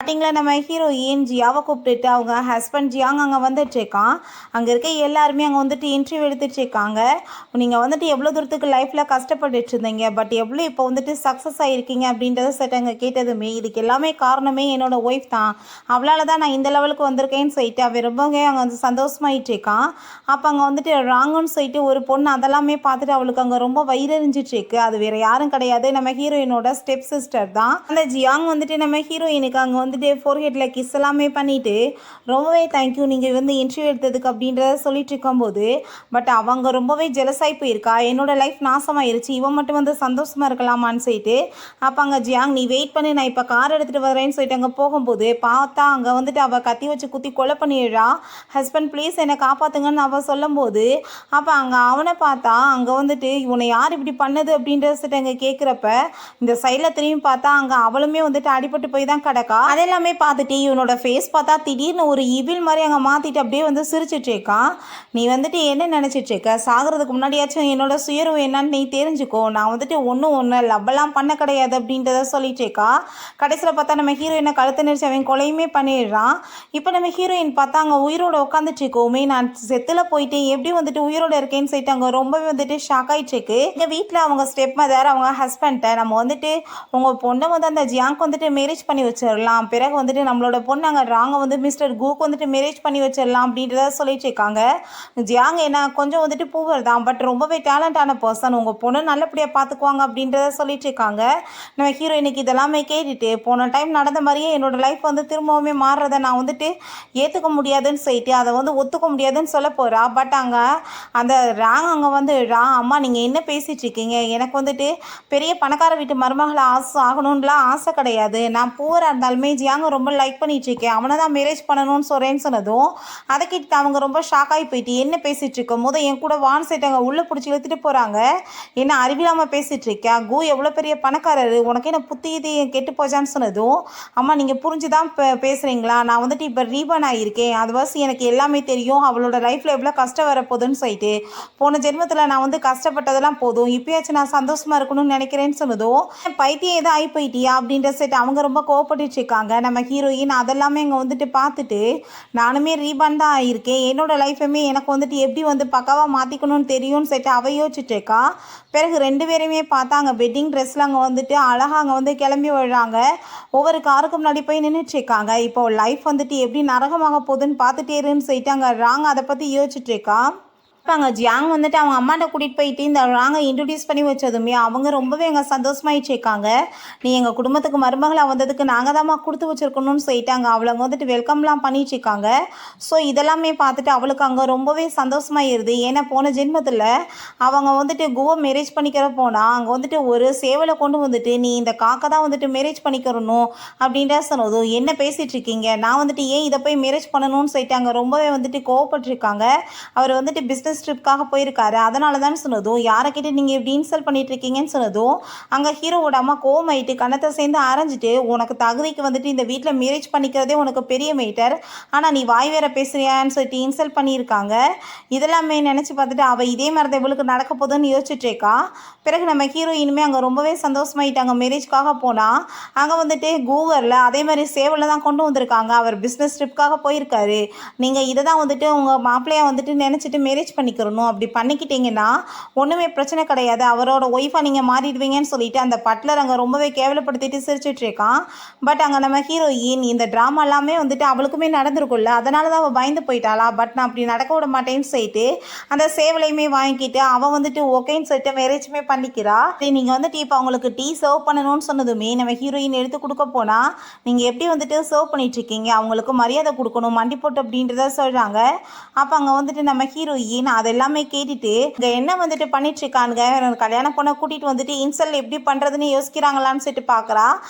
ஸ்டார்டிங்கில் நம்ம ஹீரோயின் ஜியாவை கூப்பிட்டுட்டு அவங்க ஹஸ்பண்ட் ஜியாங் அங்கே வந்துட்டுருக்கான். அங்கே இருக்க எல்லாருமே அங்கே வந்துட்டு இன்டர்வியூ எடுத்துகிட்ருக்காங்க. நீங்கள் வந்துட்டு எவ்வளோ தூரத்துக்கு லைஃப்பில் கஷ்டப்பட்டுட்டு இருந்தீங்க, பட் எவ்வளோ இப்போ வந்துட்டு சக்ஸஸ் ஆகிருக்கீங்க அப்படின்றத சட்ட அங்கே கேட்டதுமே, இதுக்கு எல்லாமே காரணமே என்னோடய ஒய்ஃப் தான், அவளால் தான் நான் இந்த லெவலுக்கு வந்திருக்கேன்னு சொல்லிட்டு அவன் ரொம்பவே அங்கே வந்து சந்தோஷமாயிட்டுருக்கான். அப்போ அங்கே வந்துட்டு ராங்குன்னு சொல்லிட்டு ஒரு பொண்ணு அதெல்லாமே பார்த்துட்டு அவளுக்கு அங்கே ரொம்ப வயிறறிஞ்சிட்ருக்கு. அது வேறு யாரும் கிடையாது, நம்ம ஹீரோயினோட ஸ்டெப் சிஸ்டர் தான். அந்த ஜியாங் வந்துட்டு நம்ம ஹீரோயினுக்கு அங்கே வந்துட்டு ஃபோர்ஹெட்டில் கிஸ் எல்லாமே பண்ணிவிட்டு ரொம்பவே தேங்க்யூ நீங்கள் வந்து இன்டர்வியூ எடுத்ததுக்கு அப்படின்றத சொல்லிட்டு இருக்கும்போது, பட் அவங்க ரொம்பவே ஜெலஸாகி போயிருக்கா. என்னோடய லைஃப் நாசமாயிருச்சு, இவன் மட்டும் வந்து சந்தோஷமாக இருக்கலாமான்னு சொல்லிட்டு. அப்போ அங்கே ஜியாங் நீ வெயிட் பண்ணி நான் இப்போ கார் எடுத்துகிட்டு வரேன்னு சொல்லிட்டு அங்கே போகும்போது பார்த்தா அங்கே வந்துட்டு அவள் கத்தி வச்சு குத்தி கொலை பண்ணிடுறா. ஹஸ்பண்ட் ப்ளீஸ் என்னை காப்பாற்றுங்கன்னு அவள் சொல்லும்போது, அப்போ அங்கே அவனை பார்த்தா அங்கே வந்துட்டு இவனை யார் இப்படி பண்ணது அப்படின்றத சொல்லிட்டு அங்கே கேட்குறப்ப இந்த சைடில் திரும்பி பார்த்தா அங்கே அவளுமே வந்துட்டு அடிபட்டு போய் தான் கிடக்கா. அதெல்லாமே பார்த்துட்டு இவனோட ஃபேஸ் பார்த்தா திடீர்னு ஒரு இவில் மாதிரி அங்கே மாற்றிட்டு அப்படியே வந்து சிரிச்சிட்ருக்கான். நீ வந்துட்டு என்ன நினச்சிட்ருக்க, சாகிறதுக்கு முன்னாடியாச்சும் என்னோட சுயர்வு என்னன்னு நீ தெரிஞ்சுக்கோ, நான் வந்துட்டு ஒன்று லவ்வெல்லாம் பண்ண கிடையாது அப்படின்றத சொல்லிட்டுருக்கா. கடைசியில் பார்த்தா நம்ம ஹீரோயினை கழுத்து நெரிச்சு அவன் கொலையுமே பண்ணிடுறான். இப்போ நம்ம ஹீரோயின் பார்த்தா அங்கே உயிரோடு உட்காந்துட்ருக்கோமே, நான் செத்தில் போயிட்டு எப்படி வந்துட்டு உயிரோடு இருக்கேன்னு சொல்லிட்டு அங்கே ரொம்பவே வந்துட்டு ஷாக் ஆகிட்டுருக்கு. எங்கள் வீட்டில் அவங்க ஸ்டெப் மதர் அவங்க ஹஸ்பண்ட்டை நம்ம வந்துட்டு உங்கள் பொண்ணை வந்து அந்த ஜியாங்க்கு வந்துட்டு மேரேஜ் பண்ணி வச்சிடலாம், பிறகு வந்துட்டு நம்மளோட பொண்ணு அங்கே ராங்க வந்து மிஸ்டர் கூக்கு வந்துட்டு மேரேஜ் பண்ணி வச்சிடலாம் அப்படின்றத சொல்லிட்டு இருக்காங்க. ஜியாங் என்ன கொஞ்சம் வந்துட்டு பூவர் தான், பட் ரொம்பவே டேலண்டான பர்சன், உங்கள் பொண்ணு நல்லபடியாக பார்த்துக்குவாங்க அப்படின்றத சொல்லிட்டு இருக்காங்க. நம்ம ஹீரோயினுக்கு இதெல்லாமே கேட்டுட்டு போன டைம் நடந்த மாதிரியே என்னோட லைஃப் வந்து திரும்பவுமே மாறுறதை நான் வந்துட்டு ஏற்றுக்க முடியாதுன்னு சொல்லிட்டு அதை வந்து ஒத்துக்க முடியாதுன்னு சொல்ல போகிறா. பட் அங்கே அந்த ராங் அங்கே வந்து அம்மா நீங்கள் என்ன பேசிகிட்டு இருக்கீங்க, எனக்கு வந்துட்டு பெரிய பணக்கார வீட்டு மருமகளை ஆகணும்லாம் ஆசை கிடையாது, நான் பூவராக இருந்தாலுமே ஜியாங்க ரொம்ப லைக் பண்ணிகிட்ருக்கேன், அவனை தான் மேரேஜ் பண்ணணும்னு சொல்கிறேன்னு சொன்னதும் அதை கிட்ட அவங்க ரொம்ப ஷாக் ஆகி போயிட்டு என்ன பேசிகிட்டு இருக்கும் போது என் கூட வான் சைட்டாங்க உள்ளே பிடிச்சி இழுத்துட்டு போகிறாங்க, என்ன அறிவில்லாமல் பேசிகிட்ருக்கேன், கூ எவ்வளோ பெரிய பணக்காரரு, உனக்கு என்ன புத்தி இது கெட்டு போச்சான்னு சொன்னதும் அம்மா நீங்கள் புரிஞ்சு தான் பேசுகிறீங்களா, நான் வந்துட்டு இப்போ ரீபன் ஆகியிருக்கேன், அது வாசி எனக்கு எல்லாமே தெரியும், அவளோட லைஃப்பில் எவ்வளோ கஷ்டம் வரப்போகுதுன்னு சொல்லிட்டு, போன ஜென்மத்தில் நான் வந்து கஷ்டப்பட்டதெல்லாம் போதும், இப்போயாச்சும் நான் சந்தோஷமாக இருக்கணும்னு நினைக்கிறேன்னு சொன்னதும் பைத்தியம் எதாவது ஆகி போயிட்டியா அப்படின்ற செட் அவங்க ரொம்ப கோவப்பட்டு இருக்காங்க. நம்ம ஹீரோயின் அதெல்லாமே இங்கே வந்துட்டு பார்த்துட்டு நானுமே ரீபான் தான் ஆகியிருக்கேன், என்னோடய லைஃபுமே எனக்கு வந்துட்டு எப்படி வந்து பக்காவாக மாற்றிக்கணும்னு தெரியும்னு சொல்லிட்டு அவ யோசிச்சுட்டு இருக்கா. பிறகு ரெண்டு பேருமே பார்த்தா அங்கே வெட்டிங் ட்ரெஸ்ஸில் அங்கே வந்துட்டு அழகாக அங்கே வந்து கிளம்பி விடுறாங்க. ஒவ்வொரு காருக்கு முன்னாடி போய் நின்றுட்டுருக்காங்க. இப்போ லைஃப் வந்துட்டு எப்படி நரகமாக போகுதுன்னு பார்த்துட்டே இருன்னு சொல்லிட்டு அங்கே ராங் அதை பற்றி யோசிச்சுட்ருக்கா. இப்போ அங்கே ஜியாங் வந்துட்டு அவங்க அம்மாட்ட கூட்டிகிட்டு போயிட்டு இந்த ராங்கை இன்ட்ரடியூஸ் பண்ணி வச்சதுமே அவங்க ரொம்பவே எங்கள் சந்தோஷமாயிட்ருக்காங்க. நீ எங்கள் குடும்பத்துக்கு மருமகளாக வந்ததுக்கு நாங்கள் தான் கொடுத்து வச்சுருக்கணும்னு சொல்லிட்டாங்க. அவளை வந்துட்டு வெல்கம்லாம் பண்ணிட்டுருக்காங்க. ஸோ இதெல்லாமே பார்த்துட்டு அவளுக்கு அங்கே ரொம்பவே சந்தோஷமாயிருது. ஏன்னா போன ஜென்மத்தில் அவங்க வந்துட்டு குவை மேரேஜ் பண்ணிக்கிற போனால் அங்கே வந்துட்டு ஒரு சேவலை கொண்டு வந்துட்டு நீ இந்த காக்கை தான் வந்துட்டு மேரேஜ் பண்ணிக்கிறணும் அப்படின்ற சொன்னதும் என்ன பேசிகிட்டு இருக்கீங்க, நான் வந்துட்டு ஏன் இதை போய் மேரேஜ் பண்ணணும்னு சொல்லிட்டு அங்கே ரொம்பவே வந்துட்டு கோவப்பட்டிருக்காங்க. அவர் வந்துட்டு பிஸ்னஸ் ட்ரிப்காக போயிருக்காரு, அதனால தான் சொன்னதும் யாரை கிட்ட நீங்கள் இப்படி இன்சல்ட் பண்ணிட்டு இருக்கீங்கன்னு சொன்னதும் அங்கே ஹீரோவோட அம்மா கோவமாயிட்டு கண்ணத்தை சேர்ந்து அரைஞ்சிட்டு உனக்கு தகுதிக்கு வந்துட்டு இந்த வீட்டில் மேரேஜ் பண்ணிக்கிறதே உனக்கு பெரிய மேட்டர், ஆனால் நீ வாய் வேற பேசுறியான்னு சொல்லிட்டு இன்சல்ட் பண்ணியிருக்காங்க. இதெல்லாமே நினச்சி பார்த்துட்டு அவள் இதே மாதிரி தான் இவளுக்கு நடக்க போதுன்னு யோசிச்சுட்ருக்கா. பிறகு நம்ம ஹீரோயினுமே அங்கே ரொம்பவே சந்தோஷமாயிட்டாங்க. மேரேஜ்க்காக போனால் அங்கே வந்துட்டு கூகரில் அதே மாதிரி சேவலில் தான் கொண்டு வந்திருக்காங்க. அவர் பிஸ்னஸ் ட்ரிப்காக போயிருக்காரு, நீங்கள் இதை தான் வந்துட்டு உங்கள் மாப்பிள்ளையாக வந்துட்டு நினச்சிட்டு மேரேஜ் பண்ணிக்கிறணும், அப்படி பண்ணிக்கிட்டீங்கன்னா ஒன்றுமே பிரச்சனை கிடையாது, அவரோட ஒய்ஃபாக நீங்கள் மாறிடுவீங்கன்னு சொல்லிட்டு அந்த பட்லர் அங்கே ரொம்பவே கேவலப்படுத்திட்டு சிரிச்சிட்ருக்கான். பட் அங்கே நம்ம ஹீரோயின் இந்த ட்ராமா எல்லாமே வந்துட்டு அவளுக்குமே நடந்திருக்கும்ல, அதனால தான் அவள் பயந்து போயிட்டாளா. பட் நான் அப்படி நடக்க விட மாட்டேன்னு சொல்லிட்டு அந்த சேவலையுமே வாங்கிக்கிட்டு அவள் வந்துட்டு ஓகேன்னு சொல்லிட்டு மேரேஜுமே பண்ணிக்கிறா. நீங்கள் வந்துட்டு இப்போ அவங்களுக்கு டீ சர்வ் பண்ணணும்னு சொன்னதுமே நம்ம ஹீரோயின் எடுத்து கொடுக்க போனால் நீங்கள் எப்படி வந்துட்டு சர்வ் பண்ணிட்டுருக்கீங்க, அவங்களுக்கு மரியாதை கொடுக்கணும் மண்டி போட்டு அப்படின்றத சொல்கிறாங்க. அப்போ அங்கே வந்துட்டு நம்ம ஹீரோயின் அதெல்லாமே கேட்டுட்டு இங்கே என்ன வந்துட்டு பண்ணிட்டுருக்கானுங்க, கல்யாணம் பொண்ணை கூட்டிகிட்டு வந்துட்டு இன்சல்ட் எப்படி பண்ணுறதுன்னு யோசிக்கிறாங்களான்னு சொல்லிட்டு பார்க்குறா.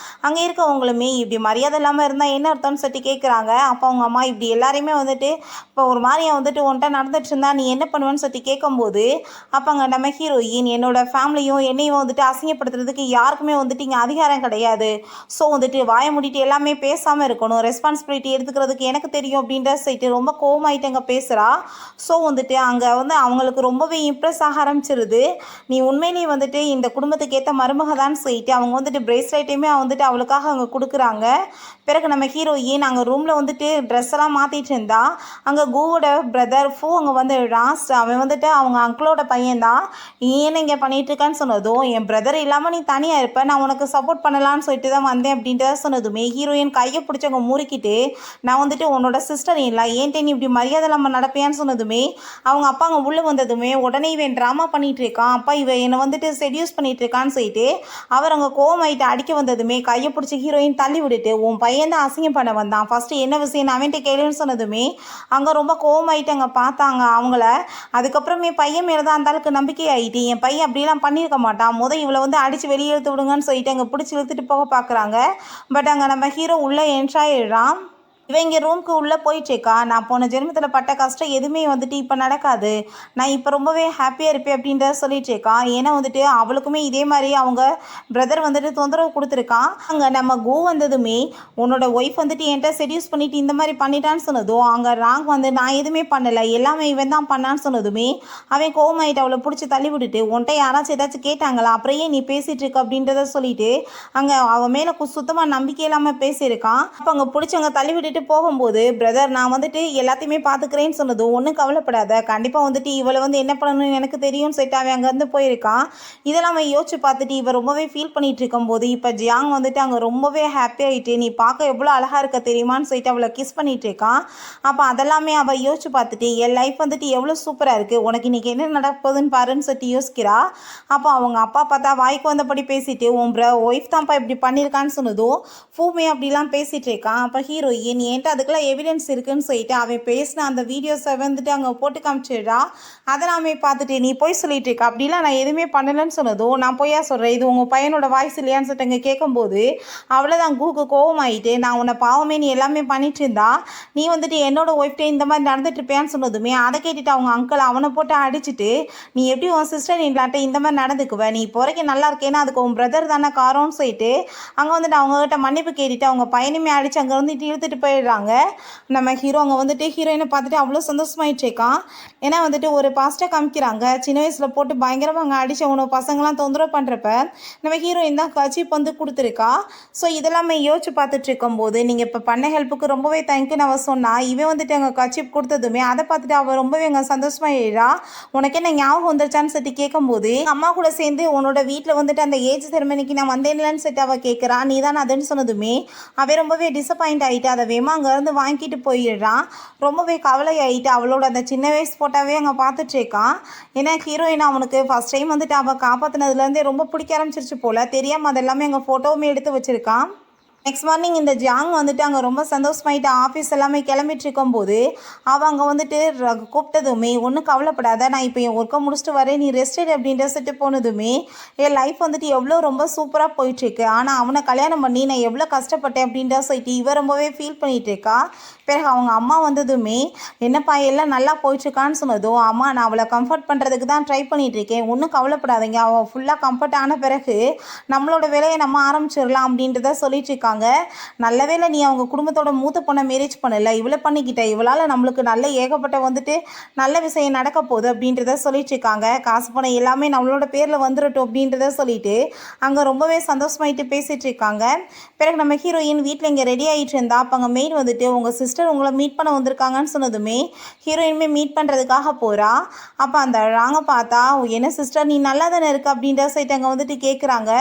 அங்கே இருக்கவங்களுமே இப்படி மரியாதை இல்லாமல் இருந்தால் என்ன அர்த்தம்னு சொல்லிட்டு கேட்குறாங்க. அப்போ அவங்க அம்மா இப்படி எல்லாரையுமே வந்துட்டு இப்போ ஒரு மாதிரியா வந்துட்டு ஒன்ட்டா நடந்துட்டு இருந்தா நீ என்ன பண்ணுவேன்னு சொல்லி கேட்கும்போது அப்போ அங்கே நம்ம ஹீரோயின் என்னோட ஃபேமிலியும் என்னையும் வந்துட்டு அசிங்கப்படுத்துறதுக்கு யாருக்குமே வந்துட்டு இங்கே அதிகாரம் கிடையாது, ஸோ வந்துட்டு வாய மூடிட்டு எல்லாமே பேசாமல் இருக்கணும், ரெஸ்பான்சிபிலிட்டி எடுத்துக்கிறதுக்கு எனக்கு தெரியும் அப்படின்ற சொல்லிட்டு ரொம்ப கோவமாயிட்டு அங்கே பேசுகிறா. ஸோ வந்துட்டு அங்கே வந்து அவங்களுக்கு ரொம்பவே இம்ப்ரெஸ் ஆக ஆரம்பிச்சிருது. நீ உண்மையிலேயே வந்துட்டு இந்த குடும்பத்துக்கு ஏற்ற மருமக தான் சொல்லிட்டு அவங்க வந்துட்டு பிரேஸ்லெட்டையுமே வந்துட்டு அவளுக்காக அவங்க கொடுக்குறாங்க. பிறகு நம்ம ஹீரோயின் அங்கே ரூமில் வந்துட்டு ட்ரெஸ் எல்லாம் மாற்றிட்டு இருந்தா. அங்கே கூவோட பிரதர் ஃபூ அங்கே வந்து லாஸ்ட் அவன் வந்துட்டு அவங்க அங்கிளோட பையன்தான். நீ என்ன இங்கே பண்ணிட்டு இருக்கான்னு சொன்னதும், என் பிரதர் இல்லாமல் நீ தனியாக இருப்ப, நான் உனக்கு சப்போர்ட் பண்ணலான்னு சொல்லிட்டு தான் வந்தேன் அப்படின்ட்டு சொன்னதுமே ஹீரோயின் கையை பிடிச்சவங்க மூறிக்கிட்டு, நான் வந்துட்டு உன்னோட சிஸ்டர் இல்லை ஏன்ட்டே நீ இப்படி மரியாதை இல்லாமல் நடப்பேன்னு சொன்னதுமே அவங்க அப்பா அங்கே உள்ளே வந்ததுமே உடனே இவன் ட்ராமா பண்ணிட்டு இருக்கான், அப்பா இவன் என்னை வந்துட்டு செடியூஸ் பண்ணிட்டு இருக்கான்னு சொல்லிட்டு அவர் அங்கே கோவமாயிட்டு அடிக்க வந்ததுமே கையை பிடிச்சி ஹீரோயின் தள்ளி விட்டுட்டு, உன் பையன் தான் அசிங்கம் பண்ண வந்தான், ஃபஸ்ட்டு என்ன விஷயம் அவன்கிட்ட கேளுன்னு சொன்னதுமே அங்கே ரொம்ப கோவமாயிட்டு அங்கே பார்த்தாங்க அவங்கள. அதுக்கப்புறமே பையன் மேலே தான் அந்த அளவுக்கு நம்பிக்கை ஆகிட்டு, என் பையன் அப்படிலாம் பண்ணியிருக்க மாட்டான், இவளை வந்து அடித்து வெளியே இழுத்து விடுங்கன்னு சொல்லிட்டு அங்கே பிடிச்சி இழுத்துட்டு போக பார்க்குறாங்க. பட் அங்கே நம்ம ஹீரோ உள்ளே என்ட்ராயிடுறான். இவன் இங்கே ரூமுக்கு உள்ளே போயிட்டுருக்கா, நான் போன ஜென்மத்தில் பட்ட கஷ்டம் எதுவுமே வந்துட்டு இப்போ நடக்காது, நான் இப்போ ரொம்பவே ஹாப்பியாக இருப்பேன் அப்படின்றத சொல்லிட்டுருக்கா. ஏன்னா வந்துட்டு அவளுக்குமே இதே மாதிரி அவங்க பிரதர் வந்துட்டு தொந்தரவு கொடுத்துருக்கான். அங்கே நம்ம கோ வந்ததுமே உன்னோட ஒய்ஃப் வந்துட்டு என்கிட்ட செடியூஸ் பண்ணிவிட்டு இந்த மாதிரி பண்ணிட்டான்னு சொன்னதும் அங்கே ராங் வந்து நான் எதுவுமே பண்ணலை எல்லாமே இவன் தான் பண்ணான்னு சொன்னதுமே அவன் கோவமாயிட்டு அவளை பிடிச்சி தள்ளி விட்டுட்டு, உன்ட்ட யாராச்சும் ஏதாச்சும் கேட்டாங்களா அப்புறம் ஏன் நீ பேசிகிட்டு இருக்க அப்படின்றத சொல்லிட்டு அங்கே அவன் மேலே சுத்தமாக நம்பிக்கை இல்லாமல் பேசியிருக்கான். அப்போ அங்கே பிடிச்சவங்க தள்ளி விட்டுட்டு போகும்போது, பிரதர் நான் வந்துட்டு எல்லாத்தையுமே பார்த்துக்கிறேன்னு சொன்னதும், ஒன்றும் கவலைப்படாத, கண்டிப்பாக வந்துட்டு இவளை வந்து என்ன பண்ணணும்னு எனக்கு தெரியும்னு சொல்லிட்டு அவன் அங்கேருந்து போயிருக்கான். இதெல்லாம் அவன் யோசிச்சு பார்த்துட்டு இவன் ரொம்பவே ஃபீல் பண்ணிட்டு இருக்கும்போது இப்போ ஜியாங் வந்துட்டு அங்கே ரொம்பவே ஹாப்பி ஆகிட்டு, நீ பார்க்க எவ்வளோ அழகாக இருக்க தெரியுமான்னு சொல்லிட்டு அவளை கிஸ் பண்ணிட்டு இருக்கான். அப்போ அதெல்லாமே அவள் யோசிச்சு பார்த்துட்டு என் லைஃப் வந்துட்டு எவ்வளோ சூப்பராக இருக்குது, உனக்கு இன்றைக்கி என்ன நடப்போகுதுன்னு பாருன்னு சொல்லிட்டு யோசிக்கிறா. அப்போ அவங்க அப்பா பார்த்தா வாய்க்கு வந்தபடி பேசிட்டு, உன் ஒய்ஃப் தான்ப்பா இப்படி பண்ணியிருக்கான்னு சொன்னதும் ஃபூமே அப்படிலாம் பேசிகிட்டு இருக்கான். அப்போ ஹீரோயின் என்கிட்ட அதுக்கெல்லாம் எவிடன்ஸ் இருக்குன்னு சொல்லிட்டு அவன் பேசின அந்த வீடியோஸை வந்துட்டு அங்கே போட்டு காமிச்சிடுறா. அதெல்லாமே பார்த்துட்டு நீ போய் சொல்லிட்டு இருக்க, அப்படிலாம் நான் எதுவுமே பண்ணலைன்னு சொன்னதும், நான் பொய்யா சொல்கிறேன், இது உங்கள் பையனோட வாய்ஸ் இல்லையான்னு சொல்லிட்டு அங்கே கேட்கும்போது அவ்வளோதான் கூக்கு கோவமாயிட்டு, நான் உன்னை பாவமே நீ எல்லாமே பண்ணிட்டு இருந்தா, நீ வந்துட்டு என்னோட ஒய்ஃப்டே இந்த மாதிரி நடந்துட்டு இருப்பேன்னு சொன்னதுமே அதை கேட்டுட்டு அவங்க அங்கிள் அவனை போட்டு அடிச்சுட்டு, நீ எப்படி உன் சிஸ்டர் இல்லாட்ட இந்த மாதிரி நடந்துக்குவ, நீ இப்போ வரைக்கும் நல்லா இருக்கேன்னா அதுக்கு உன் பிரதர் தானே காரம்னு சொல்லிட்டு அங்கே வந்துட்டு அவங்ககிட்ட மன்னிப்பு கேட்டுட்டு அவங்க பையனுமே அடித்து அங்கே வந்துட்டு இழுத்துட்டு போயிடுறாங்க. நம்ம ஹீரோ அங்கே வந்துட்டு ஹீரோயினை பார்த்துட்டு அவ்வளோ சந்தோஷமாயிட்டு இருக்கான். ஏன்னா வந்துட்டு ஒரு பாஸ்ட்டாக காமிக்கிறாங்க, சின்ன வயசில் போட்டு பயங்கரமாக அங்கே அடித்த உணவு பசங்களாம் தொந்தரவு பண்ணுறப்ப நம்ம ஹீரோயின் தான் கர்ச்சீப் வந்து கொடுத்துருக்கா. ஸோ இதெல்லாமே யோசிச்சு பார்த்துட்டு இருக்கும்போது, நீங்கள் இப்போ பண்ண ஹெல்ப்புக்கு ரொம்பவே தேங்க்யூன்னு அவள் சொன்னால், இவன் வந்துட்டு அங்கே கர்ச்சீப் கொடுத்ததுமே அதை பார்த்துட்டு அவள் ரொம்பவே அங்கே சந்தோஷமாயிடுறா. உனக்கு என்ன ஞாபகம் வந்துருச்சான்னு சொல்லிட்டு கேட்கும்போது, அம்மா கூட சேர்ந்து உன்னோட வீட்டில் வந்துட்டு அந்த ஏஜ் செரமனிக்கு நான் வந்தேன்லன்னு சொல்லிட்டு அவள் கேட்குறா. நீ தான் அதுன்னு சொன்னதுமே அவன் ரொம்பவே டிசப்பாயிண்ட் ஆகிட்டு அதை வேமா அங்கேருந்து வாங்கிட்டு போயிடுறான். ரொம்பவே கவலை ஆகிட்டு அவளோட அந்த சின்ன வயசு ஃபோட்டோவே அங்கே பார்த்துட்டு இருக்கான். ஏன்னா ஹீரோயின் அவனுக்கு ஃபஸ்ட் டைம் வந்துட்டு அவள் காப்பாற்றினதுலேருந்தே ரொம்ப பிடிக்க ஆரம்பிச்சிருச்சு போல், தெரியாமல் அதெல்லாமே அங்கே ஃபோட்டோவுமே எடுத்து வச்சுருக்கான். நெக்ஸ்ட் மார்னிங் இந்த ஜியாங் வந்துட்டு அங்கே ரொம்ப சந்தோஷமாயிட்டு ஆஃபீஸ் எல்லாமே கிளம்பிட்டு இருக்கும்போது அவள் அங்கே வந்துட்டு கூப்பிட்டதுமே, ஒன்றும் கவலைப்படாத, நான் இப்போ என் ஒர்க்கை முடிச்சுட்டு வரேன், நீ ரெஸ்டட் அப்படின்ற சொல்லிட்டு போனதுமே என் லைஃப் வந்துட்டு எவ்வளோ ரொம்ப சூப்பராக போயிட்டுருக்கு, ஆனால் அவனை கல்யாணம் பண்ணி நான் எவ்வளோ கஷ்டப்பட்டேன் அப்படின்ற சொல்லிட்டு இவ ரொம்பவே ஃபீல் பண்ணிகிட்டு இருக்கா. பிறகு அவங்க அம்மா வந்ததுமே, என்னப்பா எல்லாம் நல்லா போயிட்டுருக்கான்னு சொன்னதும், அம்மா நான் அவளை கம்ஃபர்ட் பண்ணுறதுக்கு தான் ட்ரை பண்ணிகிட்ருக்கேன், ஒன்றும் கவலைப்படாதீங்க, அவள் ஃபுல்லாக கம்ஃபர்ட் ஆன பிறகு நம்மளோட வேலையை நம்ம ஆரம்பிச்சிடலாம் அப்படின்றத சொல்லிட்டு இருக்காங்க. நல்ல வேளை நீ அவங்க குடும்பத்தோட மூத்த பொண்ணை மேரேஜ் பண்ணல, இவளை பண்ணிக்கிட்ட, இவளால் நம்மளுக்கு நல்ல ஏகப்பட்ட வந்துட்டு நல்ல விஷயம் நடக்க போகுது அப்படின்றத சொல்லிட்டு இருக்காங்க. காசு பணம் எல்லாமே நம்மளோட பேரில் வந்துடட்டும் அப்படின்றத சொல்லிட்டு அங்கே ரொம்பவே சந்தோஷமாயிட்டு பேசிகிட்டு இருக்காங்க. பிறகு நம்ம ஹீரோயின் வீட்டில் இங்கே ரெடி ஆகிட்டு இருந்தா. அப்போ அங்கே மெயின் வந்துட்டு உங்கள் சிஸ்டர் உங்களை மீட் பண்ண வந்திருக்காங்கன்னு சொன்னதுமே ஹீரோயினுமே மீட் பண்ணுறதுக்காக போகிறா. அப்போ அந்த ராங்க பார்த்தா, என்ன சிஸ்டர் நீ நல்லா தானே இருக்க அப்படின்ற சைட்டு அங்கே வந்துட்டு கேட்குறாங்க.